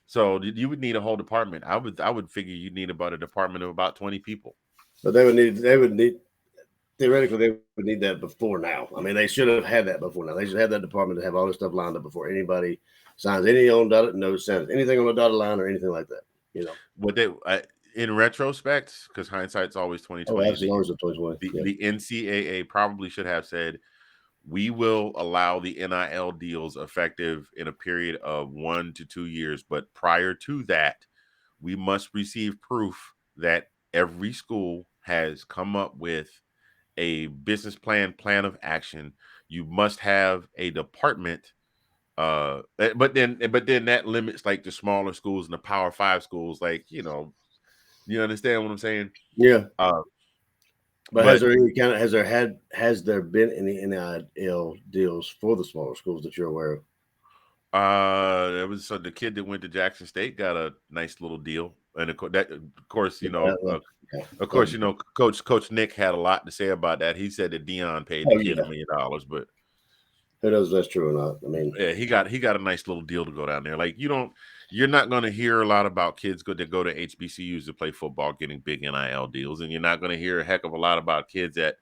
So you would need a whole department. I would figure you'd need about a department of about 20 people. But they would need theoretically, they would need that before now. I mean, they should have had that before now. They should have that department to have all this stuff lined up before anybody signs anything on the dotted line or anything like that. You know, what they in retrospect, because hindsight's always 2020. Oh, absolutely, always 2020. The NCAA probably should have said, we will allow the NIL deals effective in a period of 1 to 2 years, but prior to that, we must receive proof that every school has come up with a business plan of action. You must have a department But then that limits like the smaller schools and the Power 5 schools. Like, you understand what I'm saying? Yeah. Uh, But but has there been any NIL deals for the smaller schools that you're aware of? it was the kid that went to Jackson State got a nice little deal, and of course, Coach Nick had a lot to say about that. He said that Dion paid the kid $1 million, but who knows if that's true or not? I mean, yeah, he got a nice little deal to go down there. Like, you're not going to hear a lot about kids that go to HBCUs to play football getting big NIL deals, and you're not going to hear a heck of a lot about kids at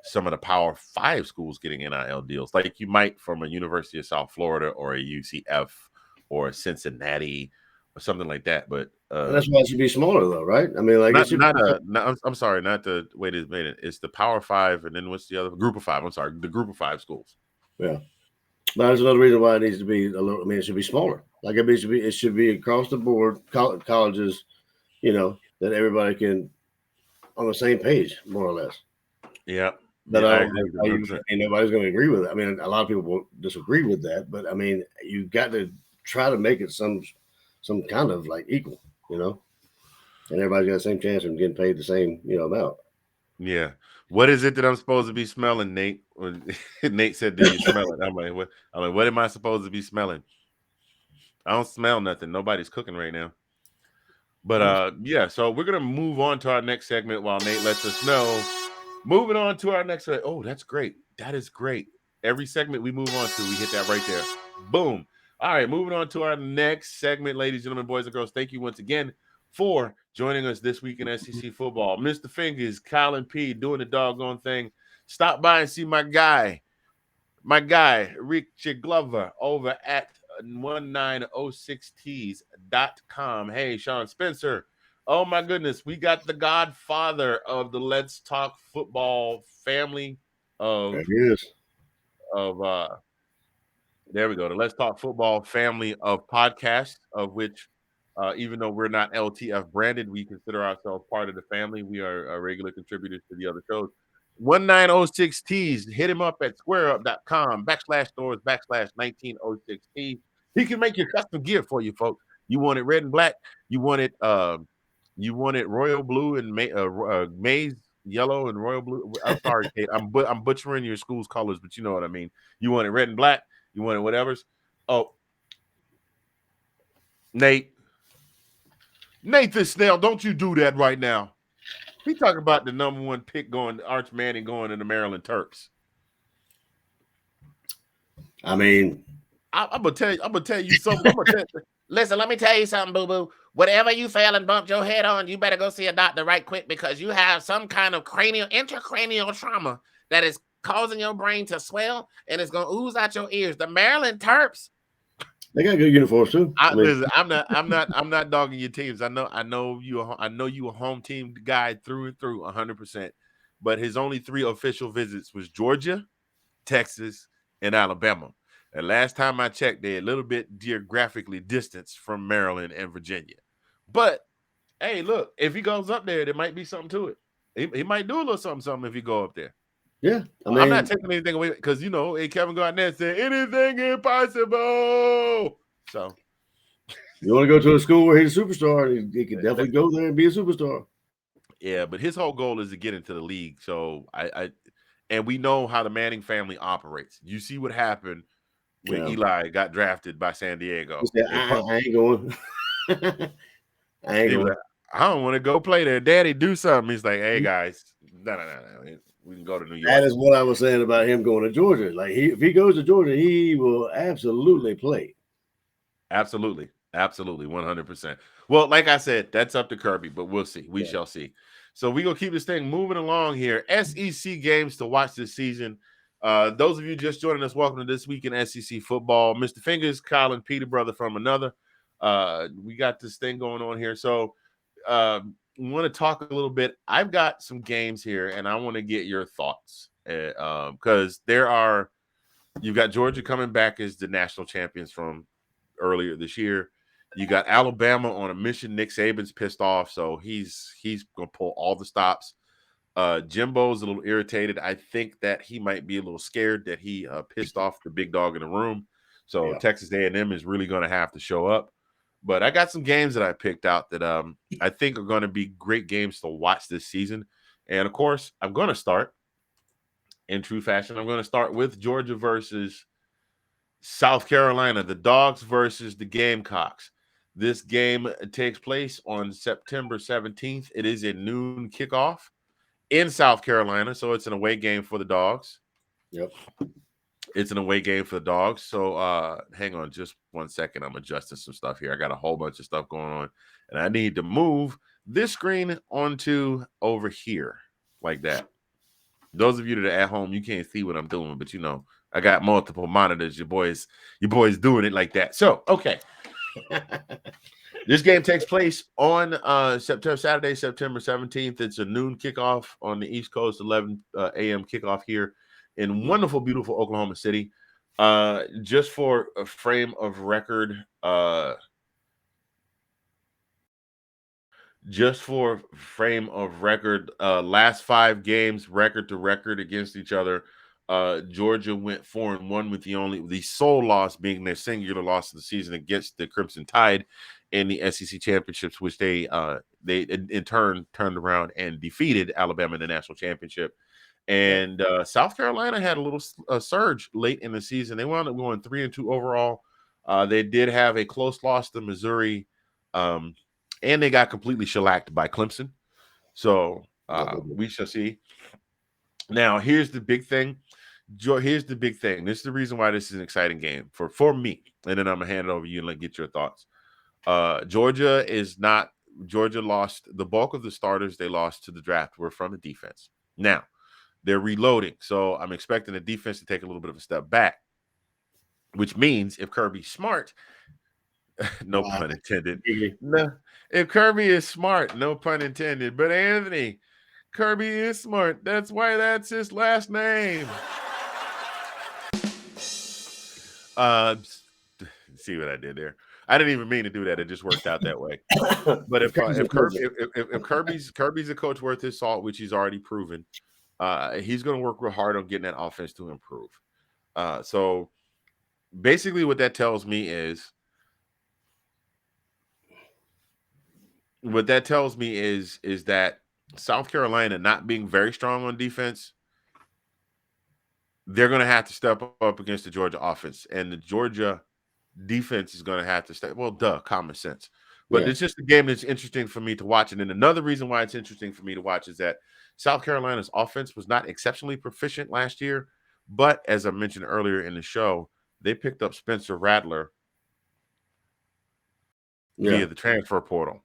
some of the Power 5 schools getting NIL deals, like you might from a University of South Florida or a UCF or a Cincinnati or something like that. But and that's why it should be smaller, though, right? I mean, like I'm sorry, not the way it's made it. It's the Power 5, and then what's the other Group of 5? I'm sorry, the Group of 5 schools. Yeah, but there's another reason why it needs to be a little. I mean, it should be smaller. Like it should be across the board. Colleges, that everybody can on the same page, more or less. Yeah. But I nobody's going to agree with it. I mean, a lot of people will disagree with that, but I mean, you got to try to make it some kind of like equal, and everybody's got the same chance of getting paid the same, amount. Yeah. What is it that I'm supposed to be smelling, Nate? Nate said, "Do you smell it?" I'm like, "What? What am I supposed to be smelling?" I don't smell nothing. Nobody's cooking right now. But yeah. So we're gonna move on to our next segment while Nate lets us know. Moving on to our next. Oh, that's great. That is great. Every segment we move on to, we hit that right there. Boom. All right, moving on to our next segment, ladies, gentlemen, boys, and girls. Thank you once again for joining us this week in SEC football. Mr. Fingaz, Collin P, doing the doggone thing. Stop by and see my guy, Richard Glover, over at 1906tees.com. Hey, Sean Spencer. Oh my goodness, we got the godfather of the Let's Talk Football family of there we go. The Let's Talk Football family of podcasts, of which even though we're not LTF branded, we consider ourselves part of the family. We are regular contributors to the other shows. 1906 Tees. Hit him up at squareup.com/stores/1906 He can make your custom gear for you, folks. You want it red and black. You want it royal blue and maize yellow and royal blue. I'm sorry, Kate. I'm butchering your school's colors, but you know what I mean. You want it red and black. You want it whatever's. Oh, Nate the Snail, don't you do that right now. He talking about the number 1 pick going, Arch Manning going to the Maryland Terps. I mean, I'm gonna tell you something. Listen, let me tell you something, boo-boo. Whatever you fell and bumped your head on, you better go see a doctor right quick because you have some kind of intracranial trauma that is causing your brain to swell and it's gonna ooze out your ears. The Maryland Terps. They got good uniforms too. Listen, I'm not dogging your teams. I know you a home team guy through and through 100%. But his only 3 official visits was Georgia, Texas, and Alabama. And last time I checked, they're a little bit geographically distanced from Maryland and Virginia. But hey, look, if he goes up there, there might be something to it. He might do a little something if he go up there. Yeah, I'm not taking anything away because Kevin Garnett said anything impossible. So you want to go to a school where he's a superstar, he can definitely go there and be a superstar. Yeah, but his whole goal is to get into the league. So and we know how the Manning family operates. You see what happened when Eli got drafted by San Diego. Said, I ain't going. I ain't going. I don't want to go play there. Daddy, do something. He's like, hey guys, no. We can go to New York. That is what I was saying about him going to Georgia. Like if he goes to Georgia, he will absolutely play. Absolutely, 100%. Well, like I said, that's up to Kirby, but we'll see. We shall see. So we're gonna keep this thing moving along here. SEC games to watch this season. Those of you just joining us, welcome to This Week in SEC Football. Mr. Fingaz, Collin, Peter, brother from another. We got this thing going on here. So want to talk a little bit. I've got some games here, and I want to get your thoughts because you've got Georgia coming back as the national champions from earlier this year. You got Alabama on a mission. Nick Saban's pissed off, so he's gonna pull all the stops. Jimbo's a little irritated. I think that he might be a little scared that he pissed off the big dog in the room. So Texas A&M is really going to have to show up. But I got some games that I picked out that I think are going to be great games to watch this season. And of course, I'm going to start in true fashion. I'm going to start with Georgia versus South Carolina, the Dogs versus the Gamecocks. This game takes place on September 17th. It is a noon kickoff in South Carolina, so it's an away game for the Dogs. Yep. It's an away game for the Dogs. So hang on just 1 second. I'm adjusting some stuff here. I got a whole bunch of stuff going on, and I need to move this screen onto over here like that. Those of you that are at home, you can't see what I'm doing, but you know, I got multiple monitors. Your boys doing it like that. So, okay. This game takes place on Saturday, September 17th. It's a noon kickoff on the East Coast, 11 a.m. kickoff here in wonderful, beautiful Oklahoma City. Just for a frame of record, last 5 games, record to record against each other. Georgia went 4-1 with the sole loss being their singular loss of the season against the Crimson Tide in the SEC championships, which they in turn turned around and defeated Alabama in the national championship. And South Carolina had a little surge late in the season. They wound up going 3-2 overall. They did have a close loss to Missouri, and they got completely shellacked by Clemson. So we shall see. Now, here's the big thing. Here's the big thing. This is the reason why this is an exciting game for me. And then I'm gonna hand it over to you and get your thoughts. Georgia lost the bulk of the starters they lost to the draft were from the defense. Now they're reloading, so I'm expecting the defense to take a little bit of a step back, which means if Kirby's smart, no pun intended. No, if Kirby is smart, no pun intended. But Anthony, Kirby is smart. That's why that's his last name. See what I did there? I didn't even mean to do that. It just worked out that way. But if Kirby's a coach worth his salt, which he's already proven, he's going to work real hard on getting that offense to improve. So basically, what that tells me is that South Carolina not being very strong on defense, they're going to have to step up against the Georgia offense, and the Georgia defense is going to have to step. Well, common sense. But it's just a game that's interesting for me to watch. And then another reason why it's interesting for me to watch is that South Carolina's offense was not exceptionally proficient last year. But as I mentioned earlier in the show, they picked up Spencer Rattler via the transfer portal.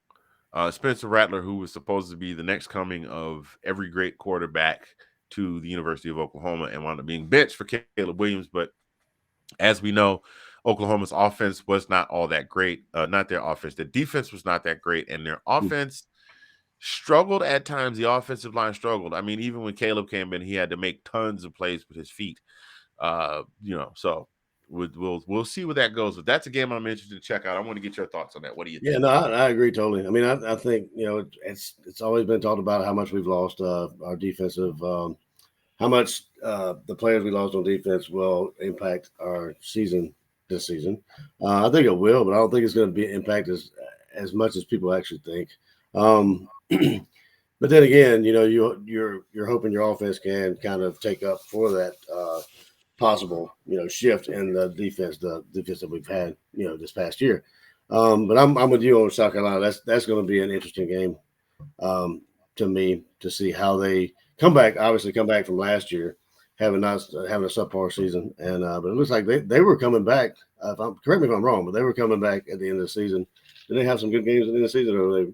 Spencer Rattler, who was supposed to be the next coming of every great quarterback to the University of Oklahoma and wound up being benched for Caleb Williams. But as we know, Oklahoma's offense was not all that great. Not their offense. The defense was not that great, and their offense struggled at times. The offensive line struggled. I mean, even when Caleb came in, he had to make tons of plays with his feet. So we'll see where that goes. But that's a game I'm interested to check out. I want to get your thoughts on that. What do you think? Yeah, no, I agree totally. I mean, I think it's always been talked about how much we've lost our defensive. How much the players we lost on defense will impact our season this season. I think it will, but I don't think it's going to be impact as much as people actually think. But then again, you're hoping your offense can kind of take up for that possible shift in the defense that we've had this past year. But I'm with you on South Carolina. That's going to be an interesting game to me to see how they come back. Obviously, come back from last year, having a subpar season, and but it looks like they were coming back. Correct me if I'm wrong, but they were coming back at the end of the season. Did they have some good games at the end of the season, or they?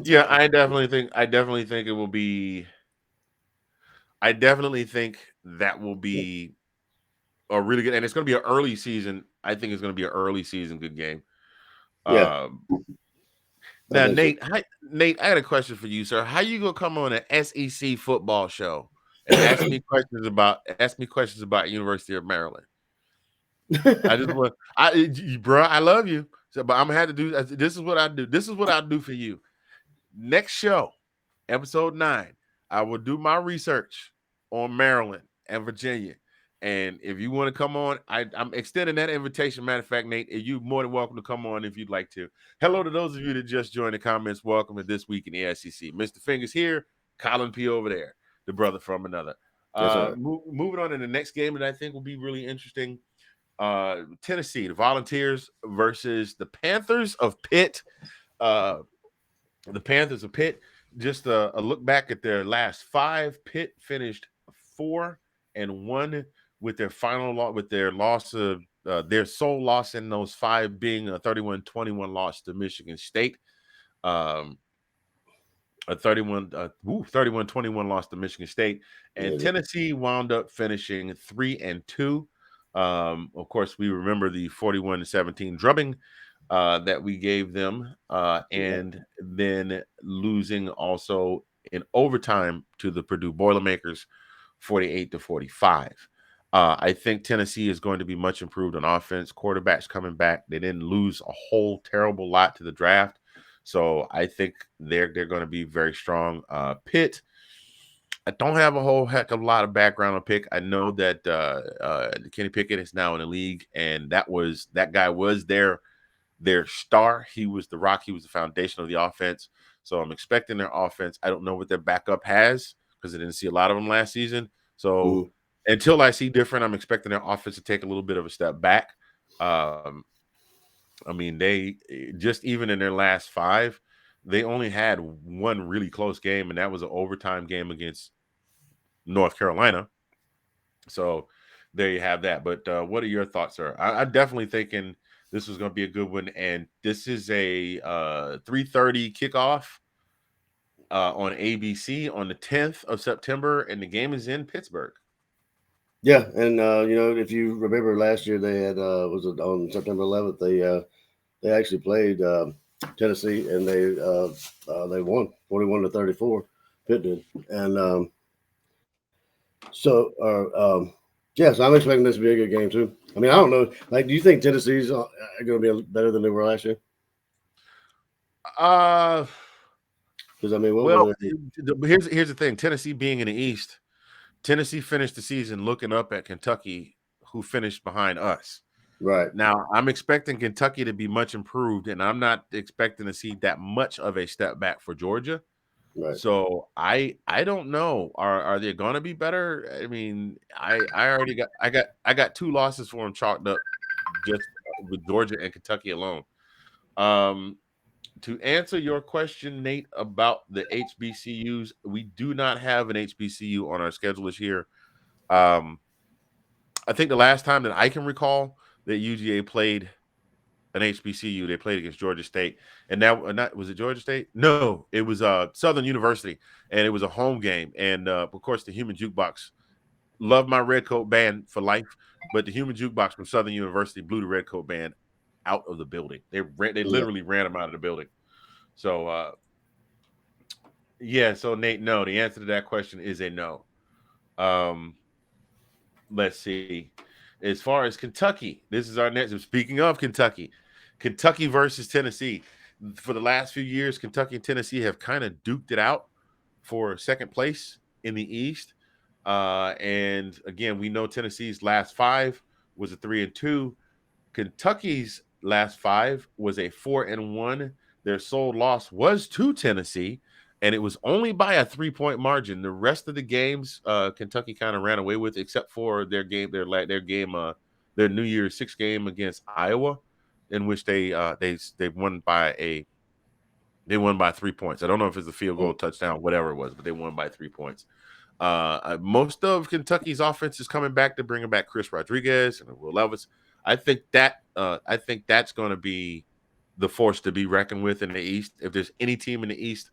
Yeah, I definitely think it will be. I definitely think that will be a really good, and it's going to be an early season. I think it's going to be an early season good game. Yeah. Now, Nate, I got a question for you, sir. How you gonna come on an SEC football show and ask me questions about University of Maryland? I just want, I love you, but I'm gonna have to do. This is what I do. This is what I'll do for you. Next show, episode 9, I will do my research on Maryland and Virginia, And if you want to come on, I'm extending that invitation. Matter of fact, Nate, you're more than welcome to come on if you'd like to. Hello to those of you that just joined the comments. Welcome to This Week in the SEC. Mr. Fingaz here, Collin P over there, the brother from another. Yes, sir. Moving on to the next game that I think will be really interesting. Tennessee, the Volunteers versus the Panthers of Pitt. The Panthers of Pitt. Just a look back at their last 5. Pitt finished 4-1 with their with their loss of their sole loss in those 5 being a 31-21 loss to Michigan State. A 31-21 loss to Michigan State. And Tennessee wound up finishing 3-2. Of course, we remember the 41-17 drubbing that we gave them, and then losing also in overtime to the Purdue Boilermakers, 48-45. I think Tennessee is going to be much improved on offense. Quarterbacks coming back. They didn't lose a whole terrible lot to the draft. So I think they're going to be very strong. Pitt, I don't have a whole heck of a lot of background on Pitt. I know that Kenny Pickett is now in the league, and that guy was their star. He was the rock. He was the foundation of the offense. So I'm expecting their offense. I don't know what their backup has because I didn't see a lot of them last season. So until I see different, I'm expecting their offense to take a little bit of a step back. I mean, they just even in their last 5, they only had one really close game, and that was an overtime game against North Carolina. So there you have that. But what are your thoughts, sir? I'm definitely thinking this was going to be a good one, and this is a 3:30 kickoff on ABC on the 10th of September, and the game is in Pittsburgh. Yeah, and if you remember last year, they had was it on September 11th? They actually played Tennessee, and they won 41-34. Pitt did, and so I'm expecting this to be a good game too. I mean, I don't know. Like, do you think Tennessee's going to be better than they were last year? Because I mean, here's the thing: Tennessee being in the East, Tennessee finished the season looking up at Kentucky, who finished behind us. Right. Now, I'm expecting Kentucky to be much improved, and I'm not expecting to see that much of a step back for Georgia. Right. So I don't know. Are they going to be better? I mean, I already got 2 losses for them chalked up just with Georgia and Kentucky alone. To answer your question, Nate, about the HBCUs, we do not have an HBCU on our schedule this year. I think the last time that I can recall that UGA played an HBCU, they played against Georgia State, and that was it. Georgia State? No, it was Southern University, and it was a home game. And of course, the Human Jukebox. Love my Redcoat band for life, but the Human Jukebox from Southern University blew the Redcoat band out of the building. They literally ran them out of the building. So so Nate, no. The answer to that question is a no. Let's see. As far as Kentucky, this is our next. Speaking of Kentucky versus Tennessee. For the last few years, Kentucky and Tennessee have kind of duked it out for second place in the East. And again, we know Tennessee's last 5 was a 3-2. Kentucky's last 5 was a 4-1. Their sole loss was to Tennessee, and it was only by a 3-point margin. The rest of the games, Kentucky kind of ran away with, except for their New Year's 6 game against Iowa, in which they won by 3 points. I don't know if it's a field goal, touchdown, whatever it was, but they won by 3 points. Most of Kentucky's offense is coming back to bringing back Chris Rodriguez and Will Levis. I think that's going to be the force to be reckoned with in the East. If there's any team in the East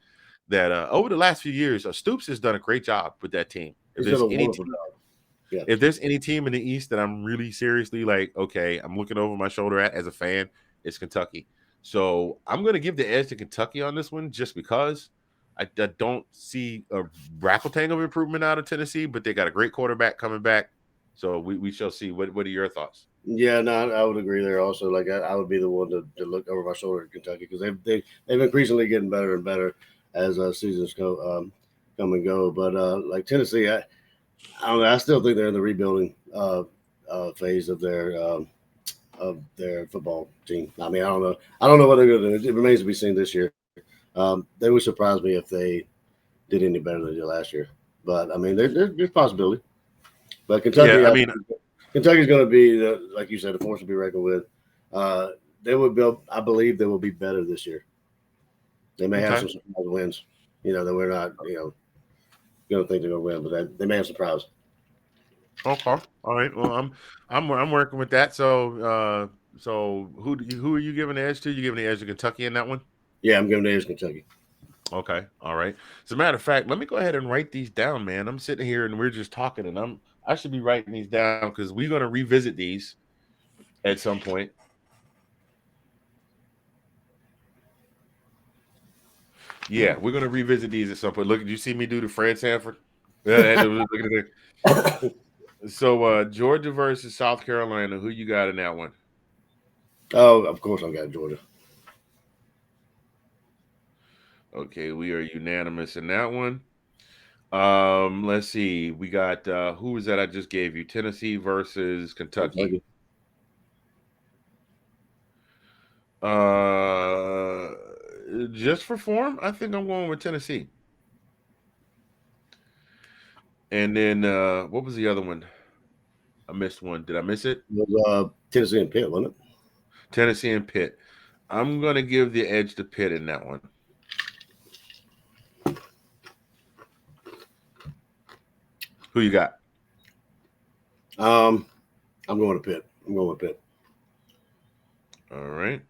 that over the last few years, Stoops has done a great job with that team. If there's any team in the East that I'm really seriously like, okay, I'm looking over my shoulder at as a fan, it's Kentucky. So I'm going to give the edge to Kentucky on this one just because I don't see a rackle-tang of improvement out of Tennessee, but they got a great quarterback coming back. So we shall see. What are your thoughts? Yeah, no, I would agree there also. Like I would be the one to look over my shoulder at Kentucky because they've increasingly getting better and better as seasons come and go. But like Tennessee, I don't know. I still think they're in the rebuilding phase of their football team. I mean, I don't know. I don't know what they're going to do. It remains to be seen this year. They would surprise me if they did any better than they did last year. But I mean, there's possibility. But Kentucky, Yeah, I mean, Kentucky's going to be like you said, a force to be reckoned with. They will build. I believe they will be better this year. They may have okay. some surprise wins. That we're not. Going to think they're going to win, but they may have surprise. Okay. All right. Well, I'm working with that. So who are you giving the edge to? You giving the edge to Kentucky in that one? Yeah, I'm giving the edge to Kentucky. Okay. All right. As a matter of fact, let me go ahead and write these down, man. I'm sitting here and we're just talking, and I should be writing these down because we're going to revisit these at some point. Yeah, we're going to revisit these at some point. Look, did you see me do the Fred Sanford? Yeah, look at it. So Georgia versus South Carolina. Who you got in that one? Oh, of course I got Georgia. Okay, we are unanimous in that one. Let's see. We got who was that I just gave you? Tennessee versus Kentucky. Just for form, I think I'm going with Tennessee. And then what was the other one? I missed one. Did I miss it? It was Tennessee and Pitt, wasn't it? Tennessee and Pitt. I'm gonna give the edge to Pitt in that one. Who you got? I'm going to Pitt. I'm going with Pitt. All right.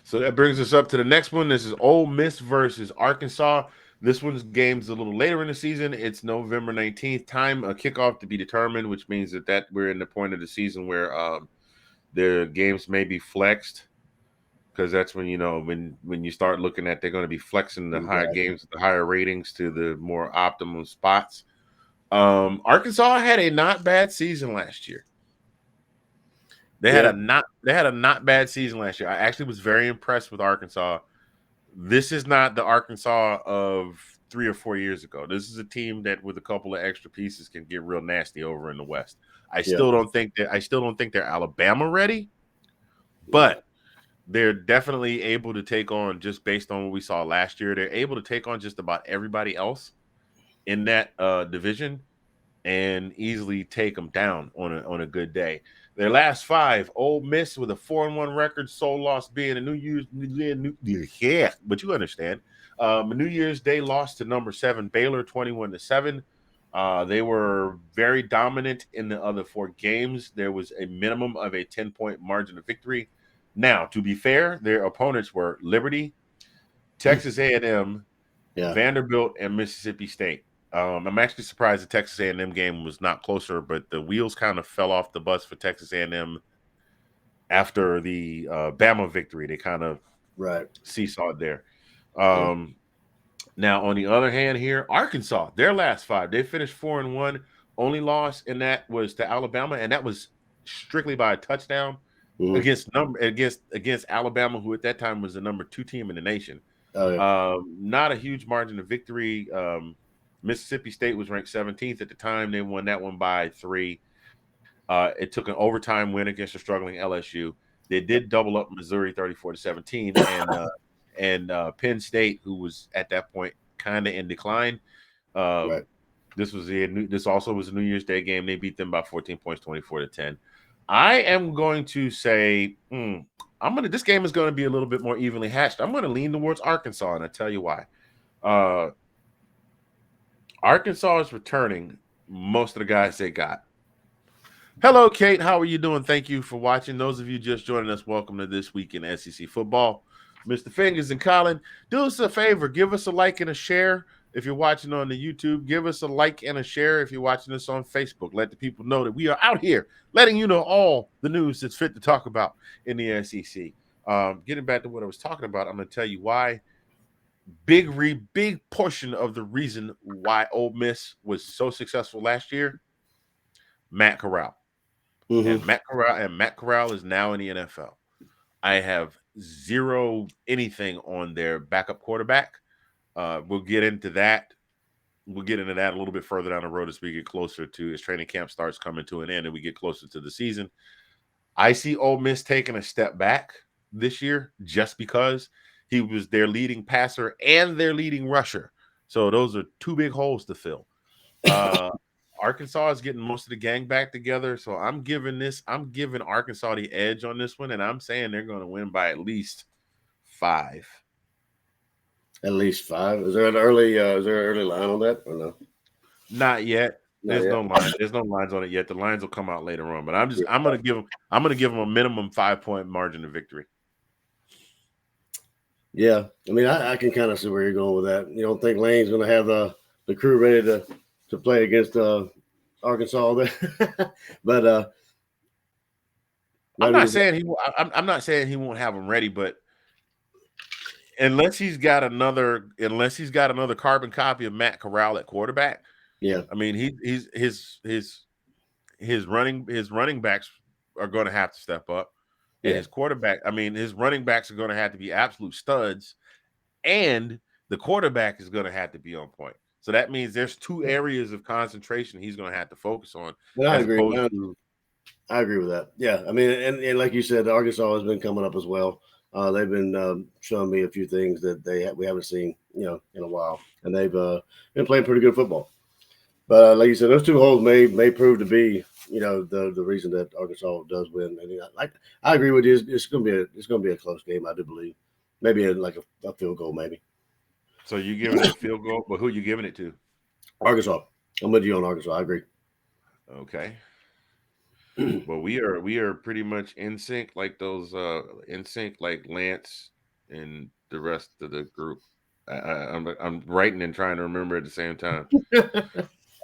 So that brings us up to the next one. This is Ole Miss versus Arkansas. This one's game's a little later in the season. It's November 19th. Time a kickoff to be determined, which means that we're in the point of the season where the games may be flexed, because that's when when you start looking at they're going to be flexing the higher games, the higher ratings to the more optimum spots. Arkansas had a not bad season last year. They had a not bad season last year. I actually was very impressed with Arkansas. This is not the Arkansas of 3 or 4 years ago. This is a team that with a couple of extra pieces can get real nasty over in the West. I still don't think they're Alabama ready, but they're definitely able to take on, just based on what we saw last year, they're able to take on just about everybody else in that division and easily take them down on a good day. Their last 5, Ole Miss with a 4-1 record, sole loss being a New Year's, but you understand. New Year's Day loss to number 7 Baylor, 21-7. They were very dominant in the other 4 games. There was a minimum of a 10-point margin of victory. Now, to be fair, their opponents were Liberty, Texas A&M, Vanderbilt, and Mississippi State. I'm actually surprised the Texas A&M game was not closer, but the wheels kind of fell off the bus for Texas A&M after the Bama victory. They kind of seesawed there. Now, on the other hand here, Arkansas, their last 5, they finished 4-1. Only loss in that was to Alabama, and that was strictly by a touchdown against Alabama, who at that time was the number 2 team in the nation. Not a huge margin of victory. Mississippi State was ranked 17th at the time. They won that one by 3. It took an overtime win against a struggling LSU. They did double up Missouri 34-17, and Penn State, who was at that point kind of in decline. This also was a New Year's Day game. They beat them by 14 points, 24-10. I am going to say this game is going to be a little bit more evenly hatched. I'm going to lean towards Arkansas, and I'll tell you why. Arkansas is returning most of the guys they got. Hello, Kate. How are you doing? Thank you for watching. Those of you just joining us, welcome to This Week in SEC Football. Mr. Fingaz and Collin, do us a favor. Give us a like and a share if you're watching on the YouTube. Give us a like and a share if you're watching us on Facebook. Let the people know that we are out here letting you know all the news that's fit to talk about in the SEC. Getting back to what I was talking about, I'm going to tell you why. Big portion of the reason why Ole Miss was so successful last year, Matt Corral. And Matt Corral is now in the NFL. I have zero anything on their backup quarterback. We'll get into that we'll get into that a little bit further down the road as we get closer to as training camp starts coming to an end and we get closer to the season. I see Ole Miss taking a step back this year just because he was their leading passer and their leading rusher. So those are two big holes to fill. Arkansas is getting most of the gang back together. So I'm giving Arkansas the edge on this one, and I'm saying they're going to win by at least 5. At least 5. Is there an early line on that or no? Not yet. Not There's yet. no line. There's no lines on it yet. The lines will come out later on. But I'm gonna give them a minimum 5-point margin of victory. Yeah, I mean, I can kind of see where you're going with that. You don't think Lane's going to have the crew ready to play against Arkansas there? But I'm not saying he won't have them ready, but unless he's got another carbon copy of Matt Corral at quarterback, yeah, I mean his running backs are going to have to step up, and his running backs are going to have to be absolute studs, and the quarterback is going to have to be on point. So that means there's 2 areas of concentration he's going to have to focus on. But I agree. I agree with that. Yeah, I mean, and like you said, Arkansas has been coming up as well. They've been showing me a few things that we haven't seen, in a while, and they've been playing pretty good football. But like you said, those 2 holes may prove to be, the reason that Arkansas does win. And I agree with you. It's going to be a close game. I do believe, maybe a field goal, maybe. So you giving it a field goal, but who are you giving it to? Arkansas. I'm with you on Arkansas. I agree. Okay. Well, we are pretty much in sync, like like Lance and the rest of the group. I'm writing and trying to remember at the same time.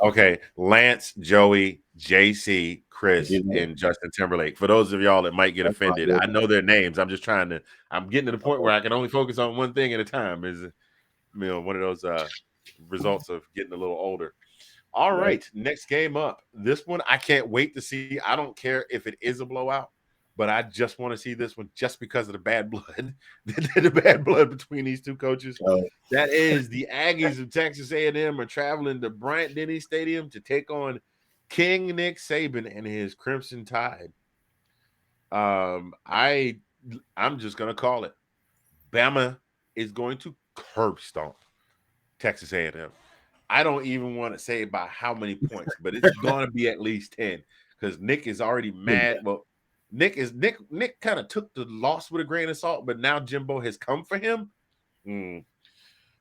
Okay, Lance, Joey, JC, Chris, and Justin Timberlake. For those of y'all that might get offended, I know their names. I'm getting to the point where I can only focus on one thing at a time. Is one of those results of getting a little older. All right, next game up. This one I can't wait to see. I don't care if it is a blowout, but I just want to see this one just because of the bad blood, the bad blood between these 2 coaches. That is the Aggies of Texas A&M are traveling to Bryant-Denny Stadium to take on King Nick Saban and his Crimson Tide. I'm just gonna call it. Bama is going to curb stomp Texas A&M. I don't even want to say by how many points, but it's going to be at least 10 because Nick is already mad. Well, Nick kind of took the loss with a grain of salt, but now Jimbo has come for him.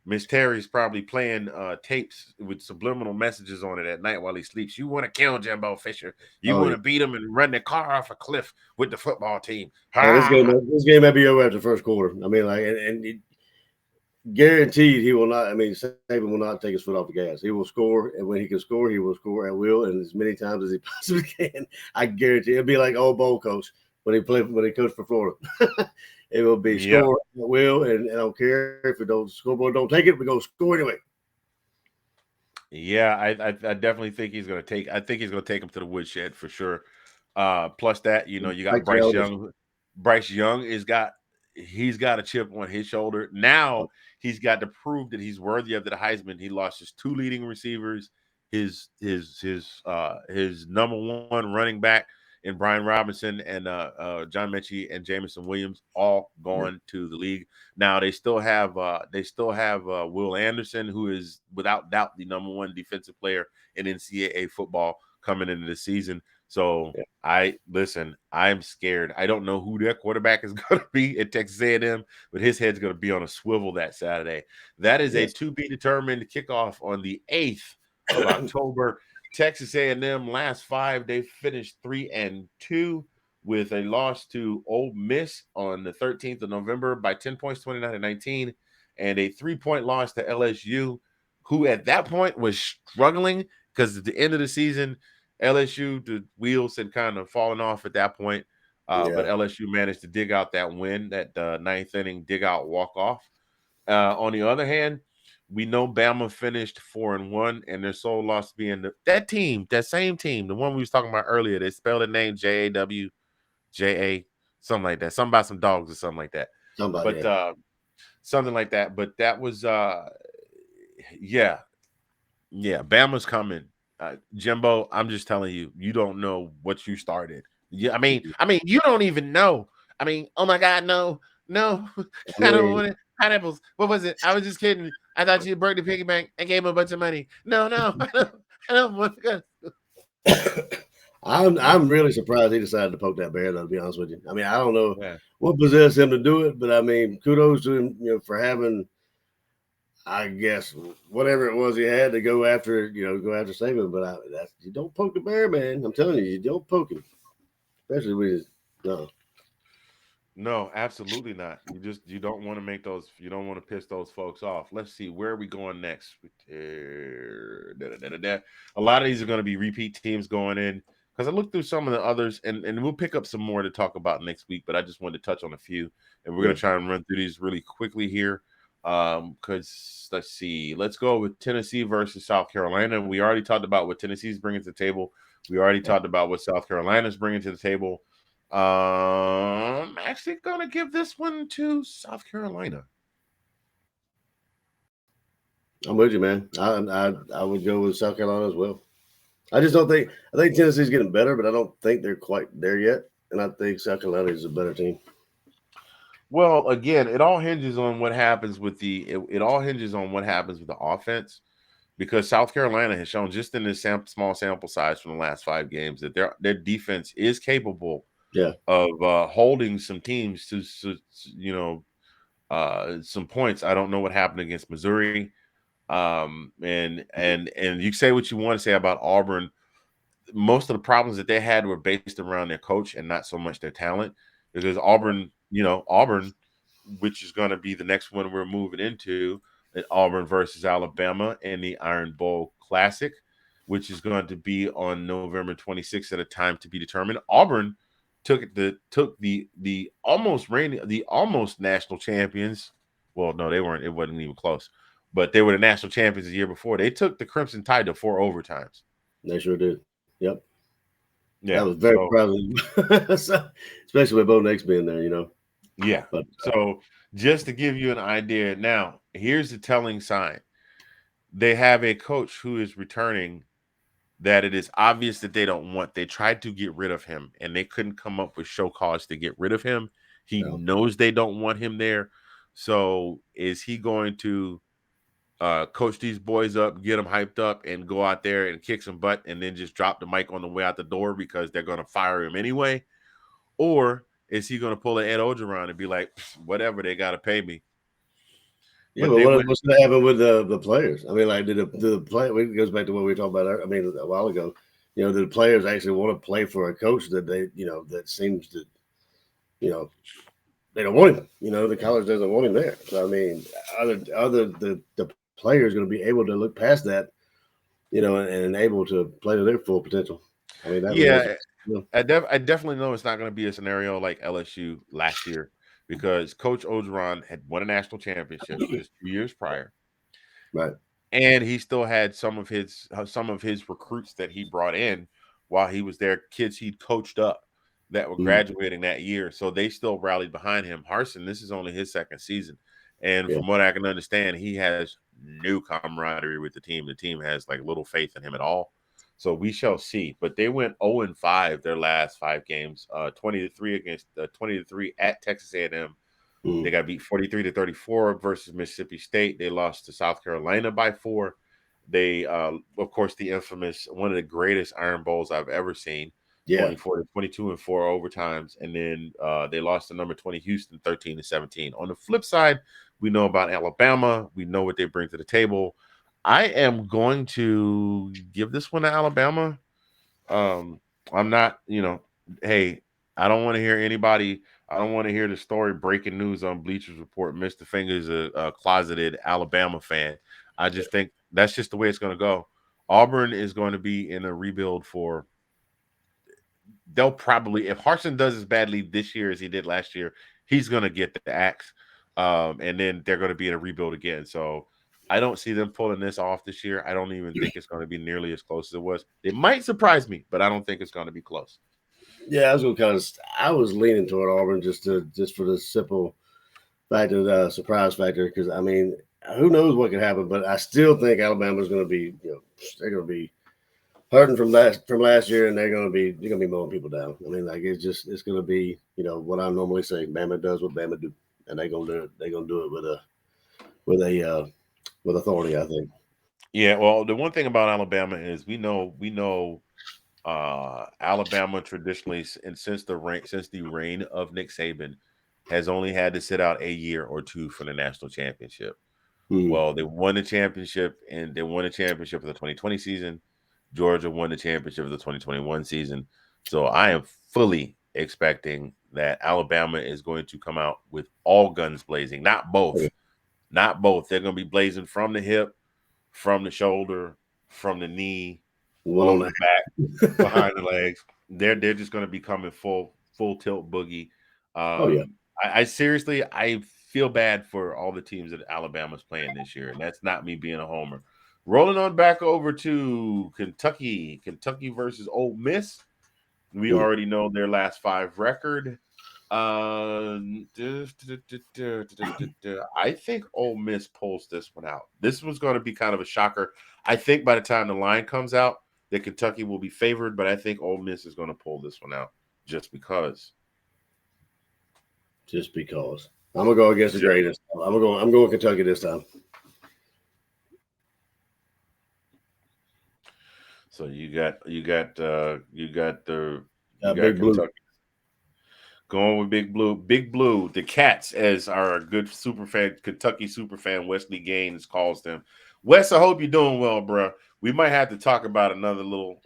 Miss Terry's probably playing tapes with subliminal messages on it at night while he sleeps. You want to kill Jimbo Fisher. You want to beat him and run the car off a cliff with the football team. This game may be over after the first quarter. I mean, and guaranteed he will not. I mean, Saban will not take his foot off the gas. He will score, and when he can score, he will score at will, and as many times as he possibly can. I guarantee it'll be like old bowl coach when he coached for Florida. It will be score at will, and I don't care if it don't scoreboard don't take it. We go score anyway. Yeah, I definitely think he's going to take. I think he's going to take him to the woodshed for sure. Plus that, you got Bryce Young. Bryce Young he's got a chip on his shoulder. Now he's got to prove that he's worthy of the Heisman. He lost his 2 leading receivers, his number 1 running back in Brian Robinson and John Mechie and Jamison Williams, all gone to the league. Now they still have Will Anderson, who is without doubt the number 1 defensive player in NCAA football coming into the season. So I'm scared. I don't know who their quarterback is going to be at Texas A&M, but his head's going to be on a swivel that Saturday. That is a to be determined kickoff on the 8th of October. Texas A&M last 5, they finished 3-2 with a loss to Ole Miss on the 13th of November by 10 points, 29-19, and a 3-point loss to LSU, who at that point was struggling because at the end of the season, LSU, the wheels had kind of fallen off at that point, but LSU managed to dig out that win, that 9th inning dig out walk off. On the other hand, we know Bama finished 4-1, and their sole loss being that same team, the one we was talking about earlier. They spelled the name JAWJA, something like that. Something about some dogs or something like that. Something like that. But that was Yeah, Bama's coming. Jimbo, I'm just telling you, you don't know what you started. Yeah, you don't even know. I mean, oh my God, no, no, I I don't mean, want it. Pineapples. What was it? I was just kidding. I thought you broke the piggy bank and gave him a bunch of money. No, no, I don't want to. I'm really surprised he decided to poke that bear, though, to be honest with you. I mean, I don't know Yeah. what possessed him to do it, but I mean, kudos to him, for having, I guess, whatever it was he had to go after, go after Saban. But you don't poke the bear, man. I'm telling you don't poke him, especially with no. No, absolutely not. You don't want to make those. You don't want to piss those folks off. Let's see, where are we going next? A lot of these are going to be repeat teams going in because I looked through some of the others, and we'll pick up some more to talk about next week. But I just wanted to touch on a few, and we're going to try and run through these really quickly here. Because let's see, let's go with Tennessee versus South Carolina. We already talked about what Tennessee's bringing to the table. We already talked about what South Carolina's bringing to the table. Actually gonna give this one to South Carolina. I'm with you, man. I would go with South Carolina as well. I just don't think I think Tennessee's getting better, but I don't think they're quite there yet. And I think South Carolina is a better team. Well, again, it all hinges on what happens with it all hinges on what happens with the offense because South Carolina has shown just in this small sample size from the last 5 games that their defense is capable of holding some teams to some points. I don't know what happened against Missouri. And you say what you want to say about Auburn. Most of the problems that they had were based around their coach and not so much their talent. Because Auburn, which is going to be the next one we're moving into, Auburn versus Alabama in the Iron Bowl Classic, which is going to be on November 26th at a time to be determined. Auburn took the almost national champions. Well, no, they weren't. It wasn't even close. But they were the national champions the year before. They took the Crimson Tide to 4 overtimes. They sure did. Yep. Yeah. I was very proud of them, especially with Bo Nix being there, Yeah. But so just to give you an idea, now here's the telling sign. They have a coach who is returning that it is obvious that they don't want. They tried to get rid of him and they couldn't come up with show cause to get rid of him. He knows they don't want him there. So is he going to coach these boys up, get them hyped up, and go out there and kick some butt and then just drop the mic on the way out the door because they're going to fire him anyway? Or is he going to pull an Ed Ogeron and be like, whatever, they got to pay me? Yeah, but what's going to happen with the players? I mean, like, did the play? It goes back to what we were talking about. I mean, a while ago. Do the players actually want to play for a coach that they, that seems to, they don't want him. The college doesn't want him there. So I mean, the players going to be able to look past that, and able to play to their full potential. I mean, I definitely know it's not going to be a scenario like LSU last year because Coach Ogeron had won a national championship just 2 years prior, right? And he still had some of his recruits that he brought in while he was there, kids he'd coached up that were graduating that year, so they still rallied behind him. Harsin, this is only his second season, and from what I can understand, he has no camaraderie with the team. The team has like little faith in him at all. So we shall see. But they went 0-5 their last 5 games, 20-3 against 20-3 at Texas A&M. They got beat 43-34 versus Mississippi State. They lost to South Carolina by 4. They, of course, the infamous one of the greatest Iron Bowls I've ever seen. 22-4 overtimes, and then they lost to number 20 Houston 13-17. On the flip side, we know about Alabama. We know what they bring to the table. I am going to give this one to Alabama. I'm not, hey, I don't want to hear anybody. I don't want to hear the story breaking news on Bleachers Report. Mr. Fingaz is a closeted Alabama fan. I just think that's just the way it's going to go. Auburn is going to be in a rebuild for. They'll probably, if Harsin does as badly this year as he did last year, he's going to get the axe. And then they're going to be in a rebuild again. So I don't see them pulling this off this year. I don't even think it's going to be nearly as close as it was. It might surprise me, but I don't think it's going to be close. Yeah, I was leaning toward Auburn just for the simple fact of the surprise factor. Because I mean, who knows what could happen? But I still think Alabama's going to be, they're going to be hurting from last year, and they're going to be mowing people down. I mean, like it's going to be, what I normally say, Bama does what Bama do, and they're going to do it. They're going to do it with authority, I think. Yeah, well, the one thing about Alabama is we know Alabama traditionally, and since the reign of Nick Saban, has only had to sit out a year or two for the national championship. Well, they won the championship, and they won the championship for the 2020 season. Georgia won the championship of the 2021 season. So I am fully expecting that Alabama is going to come out with all guns blazing. Not both. Not both. They're going to be blazing from the hip, from the shoulder, from the knee, over the back, behind the legs. They're just going to be coming full tilt boogie. Yeah. I seriously, I feel bad for all the teams that Alabama's playing this year, and that's not me being a homer. Rolling on back over to Kentucky versus Ole Miss. We already know their last 5 record. I think Ole Miss pulls this one out. This was going to be kind of a shocker. I think by the time the line comes out, that Kentucky will be favored, but I think Ole Miss is going to pull this one out just because. Just because. I'm gonna go against the greatest. I'm going Kentucky this time. So you got Kentucky. Going with Big Blue. Big Blue, the Cats, as our good Kentucky superfan Wesley Gaines calls them. Wes, I hope you're doing well, bro. We might have to talk about another little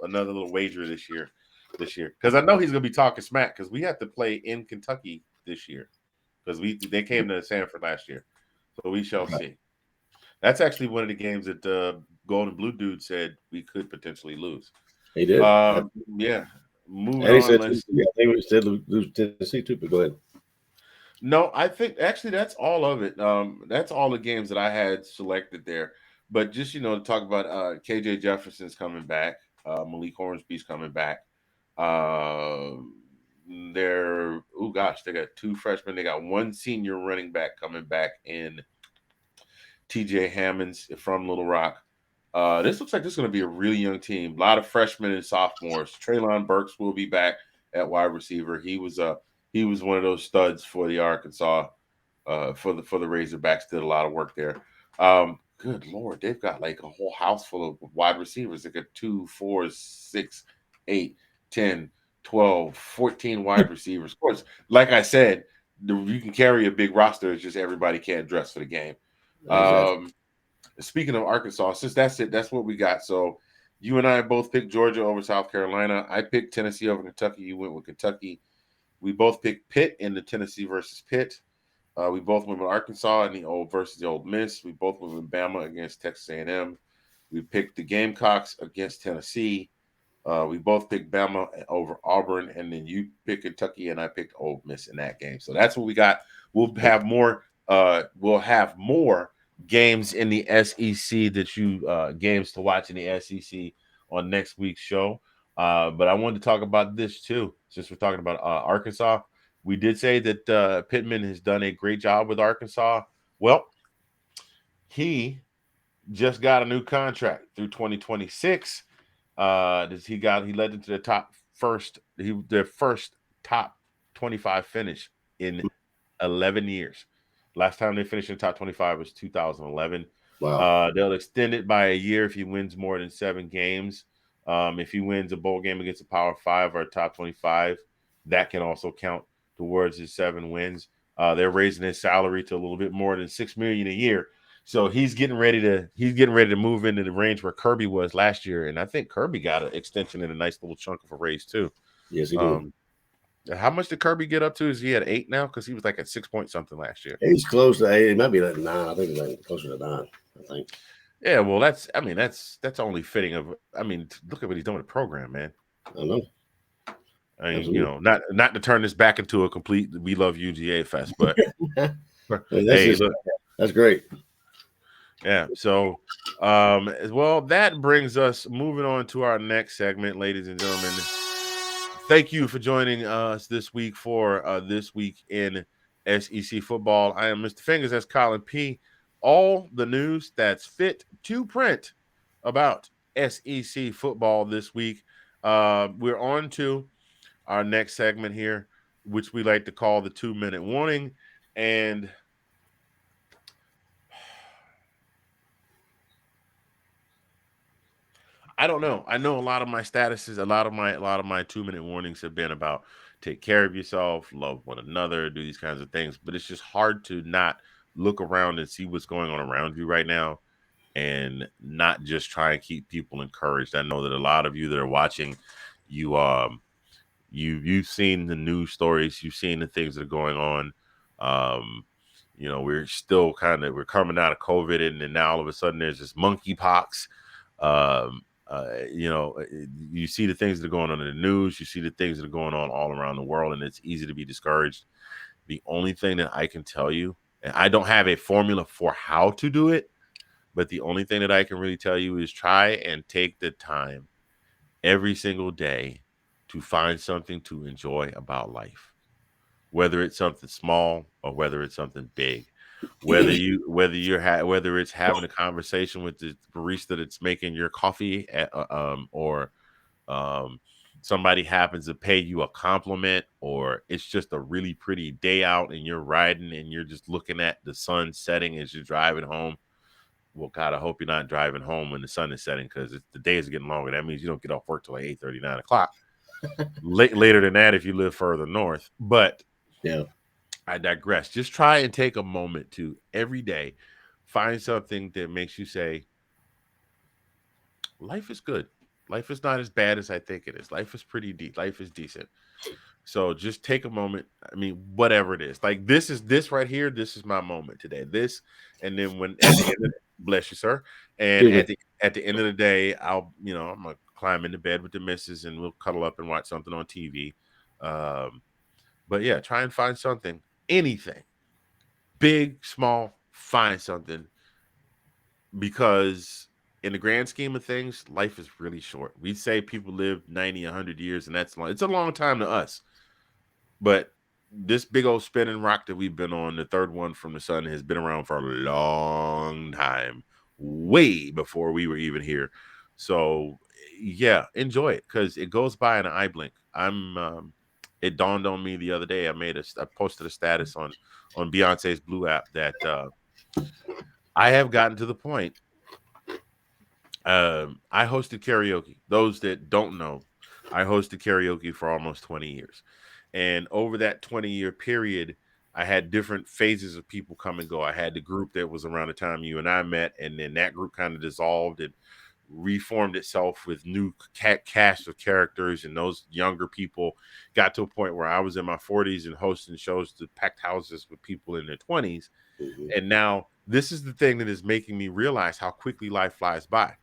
wager this year, because I know he's gonna be talking smack because we have to play in Kentucky this year because they came to Sanford last year, so we shall see. That's actually one of the games that Golden Blue Dude said we could potentially lose. He did. Yeah. Moving and he on. said lose Tennessee too, but go ahead. No, I think actually that's all of it. That's all the games that I had selected there. But just to talk about KJ Jefferson's coming back, Malik Hornsby's coming back. They got 2 freshmen. They got 1 senior running back coming back in TJ Hammonds from Little Rock. This looks like this is going to be a really young team. A lot of freshmen and sophomores. Treylon Burks will be back at wide receiver. He was one of those studs for the Arkansas, for the Razorbacks. Did a lot of work there. Good Lord, they've got like a whole house full of wide receivers. They got 2, 4, 6, 8, 10, 12, 14 wide receivers. Of course, like I said, you can carry a big roster. It's just everybody can't dress for the game. Exactly. Speaking of Arkansas, since that's it, that's what we got. So you and I both picked Georgia over South Carolina. I picked Tennessee over Kentucky. You went with Kentucky. We both picked Pitt in the Tennessee versus Pitt. We both went with Arkansas in the Old Miss. We both went with Bama against Texas A&M. We picked the Gamecocks against Tennessee. We both picked Bama over Auburn, and then you picked Kentucky, and I picked Ole Miss in that game. So that's what we got. We'll have more. Games in the SEC games to watch in the SEC on next week's show. But I wanted to talk about this too, since we're talking about Arkansas. We did say that Pittman has done a great job with Arkansas. Well, he just got a new contract through 2026. He led them to their first top 25 finish in 11 years. Last time they finished in the top 25 was 2011. Wow. They'll extend it by a year if he wins more than 7 games. If he wins a bowl game against a Power 5 or top 25, that can also count towards his 7 wins. They're raising his salary to a little bit more than $6 million a year. So he's getting ready to move into the range where Kirby was last year. And I think Kirby got an extension and a nice little chunk of a raise too. Yes, he did. How much did Kirby get up to? Is he at 8 now? Because he was like at 6 point something last year. He's close to 8. It might be like 9. I think he's like closer to 9. I think. Yeah, well, that's only fitting of. I mean, look at what he's doing with the program, man. I know. I mean, absolutely. Not to turn this back into a complete "we love UGA" fest, but that's great. Yeah. So, well, that brings us moving on to our next segment, ladies and gentlemen. Thank you for joining us this week for This Week in SEC Football. I am Mr. Fingaz. That's Collin P. all the news that's fit to print about SEC football this week. We're on to our next segment here, which we like to call the 2-minute warning. And I don't know. I know a lot of my statuses, a lot of my 2-minute warnings have been about take care of yourself, love one another, do these kinds of things. But it's just hard to not look around and see what's going on around you right now and not just try and keep people encouraged. I know that a lot of you that are watching, you you've seen the news stories, you've seen the things that are going on. We're still we're coming out of COVID, and then now all of a sudden there's this monkeypox. You see the things that are going on in the news, you see the things that are going on all around the world, and it's easy to be discouraged. The only thing that I can tell you, and I don't have a formula for how to do it, but the only thing that I can really tell you is try and take the time every single day to find something to enjoy about life, whether it's something small or whether it's something big. Whether it's having a conversation with the barista that's making your coffee, or somebody happens to pay you a compliment, or it's just a really pretty day out and you're riding and you're just looking at the sun setting as you're driving home. Well, God, I hope you're not driving home when the sun is setting, because the days are getting longer. That means you don't get off work till like 8:30, 9 o'clock. Later than that if you live further north. But Yeah. I digress. Just try and take a moment to every day find something that makes you say, life is good. Life is not as bad as I think it is. Life is pretty deep. Life is decent. So just take a moment. I mean, whatever it is. Like this right here, this is my moment today. This, and then when at the end of bless you, sir. And at the end of the day, I'm gonna climb into bed with the missus and we'll cuddle up and watch something on TV. But yeah, try and find something, anything, big, small, find something, because in the grand scheme of things, life is really short. We say people live 90, 100 years, and that's long. It's a long time to us. But this big old spinning rock that we've been on, the third one from the sun, has been around for a long time, way before we were even here. So yeah, enjoy it, because it goes by in an eye blink. It dawned on me the other day. I posted a status on Beyonce's Blue app that I have gotten to the point. I hosted karaoke. Those that don't know, I hosted karaoke for almost 20 years. And over that 20-year period, I had different phases of people come and go. I had the group that was around the time you and I met, and then that group kind of dissolved and reformed itself with new cast of characters, and those younger people got to a point where I was in my 40s and hosting shows to packed houses with people in their 20s. Mm-hmm. And now this is the thing that is making me realize how quickly life flies by.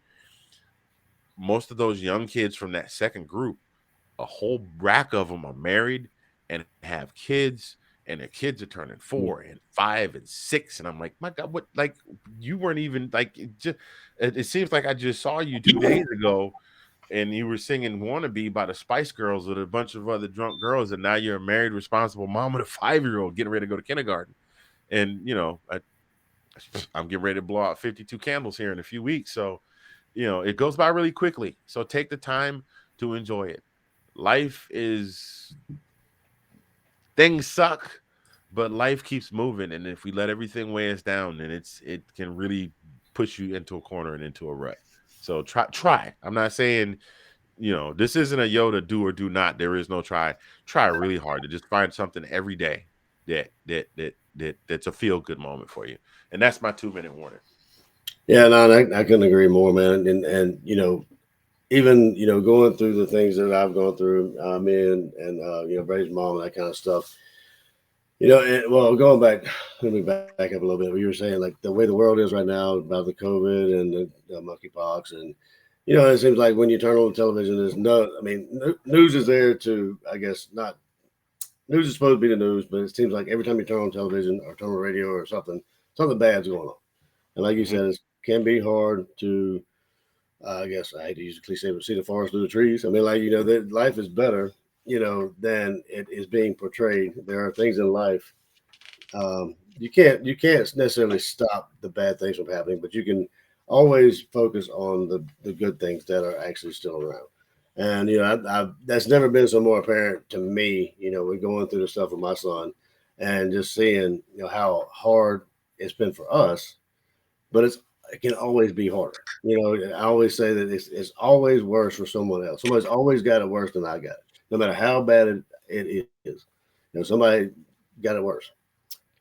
Most of those young kids from that second group, a whole rack of them are married and have kids, and their kids are turning 4 and 5 and 6. And I'm like, my God, what? Like, you weren't even like, it seems like I just saw you 2 days ago and you were singing Wannabe by the Spice Girls with a bunch of other drunk girls. And now you're a married, responsible mom with a 5-year-old getting ready to go to kindergarten. And, I'm getting ready to blow out 52 candles here in a few weeks. So, it goes by really quickly. So take the time to enjoy it. Things suck, but life keeps moving. And if we let everything weigh us down, then it can really push you into a corner and into a rut. So try. I'm not saying, this isn't a Yoda do or do not. There is no try. Try really hard to just find something every day that's a feel good moment for you. And that's my 2-minute warning. Yeah, no, I couldn't agree more, man. And even going through the things that I've gone through, me and Brady's mom and that kind of stuff. Going back, let me back up a little bit. What you were saying, like the way the world is right now about the COVID and the monkeypox, and it seems like when you turn on the television, news is there to, I guess, not. News is supposed to be the news, but it seems like every time you turn on television or turn on radio or something bad's going on. And like you said, it can be hard to, I guess I hate to use a cliche, but see the forest through the trees. I mean, that life is better, than it is being portrayed. There are things in life you can't necessarily stop the bad things from happening, but you can always focus on the good things that are actually still around. And that's never been so more apparent to me. We're going through the stuff with my son, and just seeing how hard it's been for us, but it can always be harder. I always say that it's always worse for someone else. Somebody's always got it worse than I got it, no matter how bad it is. Somebody got it worse.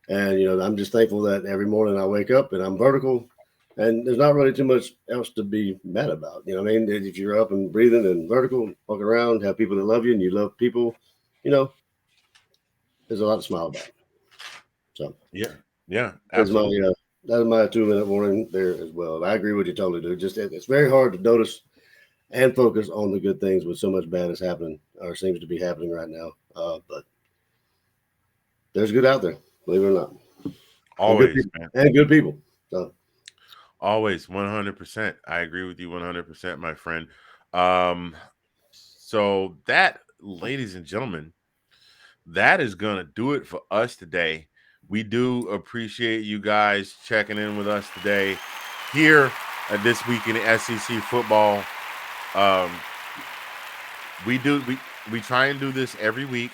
And, I'm just thankful that every morning I wake up and I'm vertical, and there's not really too much else to be mad about. You know what I mean? If you're up and breathing and vertical, walking around, have people that love you and you love people, there's a lot to smile about. So, yeah, that's absolutely. that's my 2-minute warning there as well. I agree with you totally, dude. Just it's very hard to notice and focus on the good things when so much bad is happening or seems to be happening right now. But there's good out there, believe it or not. Always, man. And good people. So. Always 100%. I agree with you 100%, my friend. So that, ladies and gentlemen, that is going to do it for us today. We do appreciate you guys checking in with us today here at This Week in SEC Football. We try and do this every week.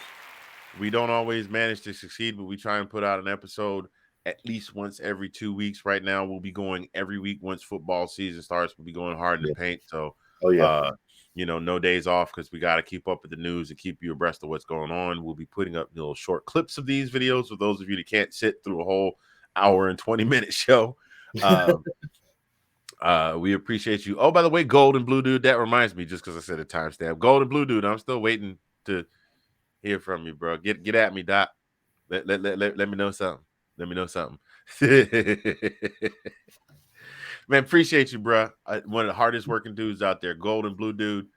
We don't always manage to succeed, but we try and put out an episode at least once every 2 weeks. Right now, we'll be going every week once football season starts. We'll be going hard in the paint. So, no days off because we got to keep up with the news and keep you abreast of what's going on. We'll be putting up little short clips of these videos for those of you that can't sit through a whole hour and 20-minute show. We appreciate you. Oh, by the way, Gold and Blue Dude, that reminds me, just because I said a timestamp. Gold and Blue Dude, I'm still waiting to hear from you, bro. Get at me, Doc. Let me know something. Let me know something. Man, appreciate you, bro. One of the hardest working dudes out there. Gold and Blue Dude.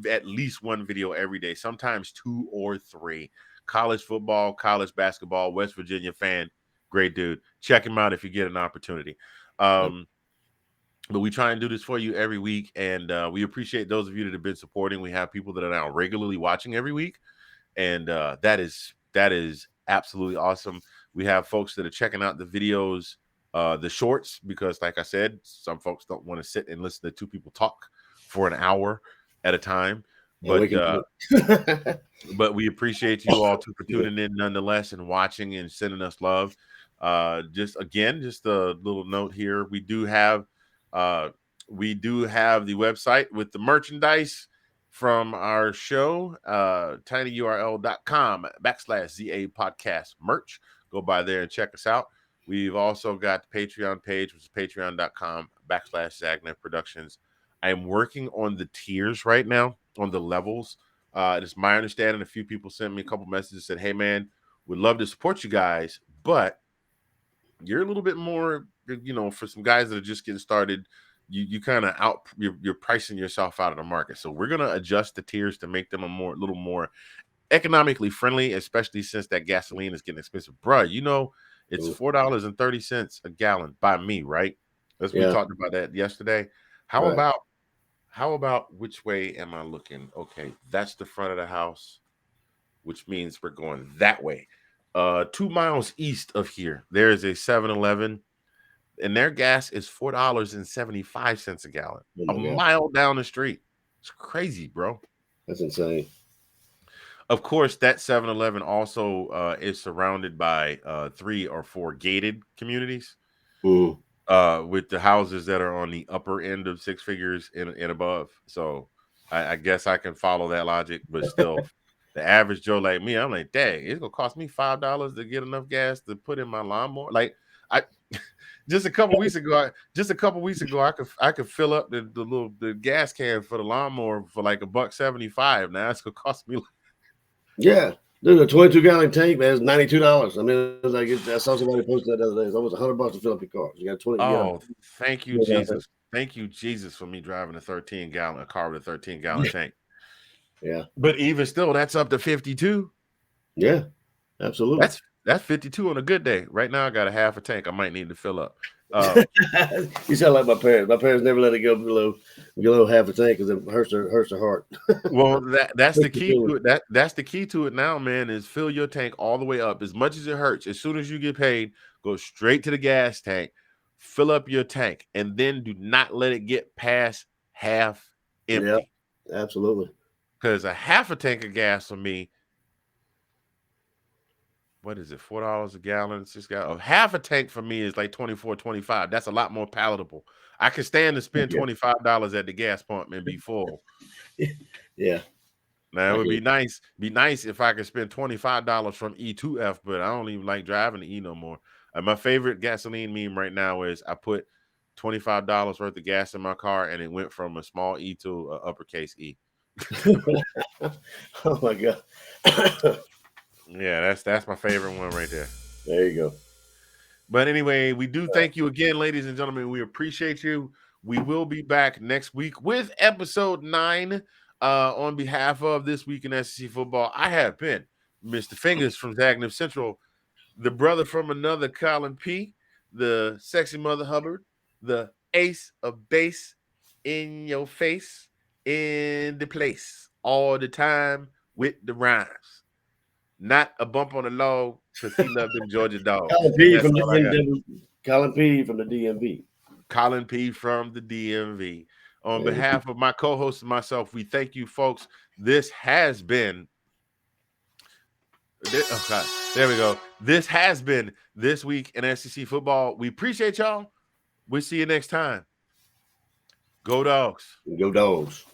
At least one video every day, sometimes 2 or 3. College football, college basketball, West Virginia fan. Great dude. Check him out if you get an opportunity. But we try and do this for you every week, and we appreciate those of you that have been supporting. We have people that are now regularly watching every week, and that is absolutely awesome. We have folks that are checking out the videos, the shorts, because like I said, some folks don't want to sit and listen to 2 people talk for an hour at a time. But but we appreciate you all for tuning in nonetheless and watching and sending us love. Just a little note here. We do have the website with the merchandise from our show, tinyurl.com/ZA podcast merch. Go by there and check us out. We've also got the Patreon page, which is patreon.com/Zagnif Productions. I'm working on the tiers right now, on the levels. It's my understanding a few people sent me a couple messages, said, hey, man, we'd love to support you guys, but you're a little bit more, for some guys that are just getting started, you kind of you're pricing yourself out of the market. So we're going to adjust the tiers to make them a little more economically friendly, especially since that gasoline is getting expensive. Bruh, it's $4.30 a gallon by me, right? We talked about that yesterday. How about which way am I looking? Okay, that's the front of the house, which means we're going that way. 2 miles east of here, there is a 7-Eleven, and their gas is $4.75 a gallon. A mile down the street. It's crazy, bro. That's insane. Of course, that 7-Eleven also is surrounded by 3 or 4 gated communities. With the houses that are on the upper end of 6 figures and above. So I guess I can follow that logic, but still, the average Joe like me, I'm like, dang, it's gonna cost me $5 to get enough gas to put in my lawnmower. Like just a couple weeks ago, I could fill up the gas can for the lawnmower for like $1.75. Now it's gonna cost me. Yeah. There's a 22-gallon tank, man. It's $92. I mean, it's like I saw somebody post that the other day. It's almost $100 to fill up your car. You got 20. Oh, thank you, Jesus. Thank you, Jesus, for me driving a car with a 13-gallon tank. Yeah. But even still, that's up to 52. Yeah, absolutely. That's 52 on a good day. Right now, I got a half a tank. I might need to fill up. You sound like my parents. My parents never let it go below half a tank because it hurts their heart. Well, that's the key to it. That's the key to it now, man, is fill your tank all the way up as much as it hurts. As soon as you get paid, go straight to the gas tank, fill up your tank, and then do not let it get past half empty. Yep, absolutely. Because a half a tank of gas for me, what is it, $4 a gallon, $6 half a tank for me is like 24, 25. That's a lot more palatable. I can stand to spend $25 at the gas pump and be full. Yeah. Now it would be nice if I could spend $25 from E to F, but I don't even like driving to E no more. My favorite gasoline meme right now is I put $25 worth of gas in my car and it went from a small E to an uppercase E. Oh my God. Yeah, that's my favorite one right there. There you go. But anyway, we do thank you again, ladies and gentlemen. We appreciate you. We will be back next week with episode 9. On behalf of This Week in SEC Football, I have been Mr. Fingaz from Zagnif Central, the brother from another Collin P, the sexy mother Hubbard, the ace of base in your face, in the place, all the time with the rhymes. Not a bump on the log because he loved them Georgia dogs. Collin P from the DMV. Collin P from the DMV. On behalf of my co-host and myself, we thank you, folks. This has been there we go. This has been This Week in SEC Football. We appreciate y'all. We'll see you next time. Go Dogs. Go Dogs.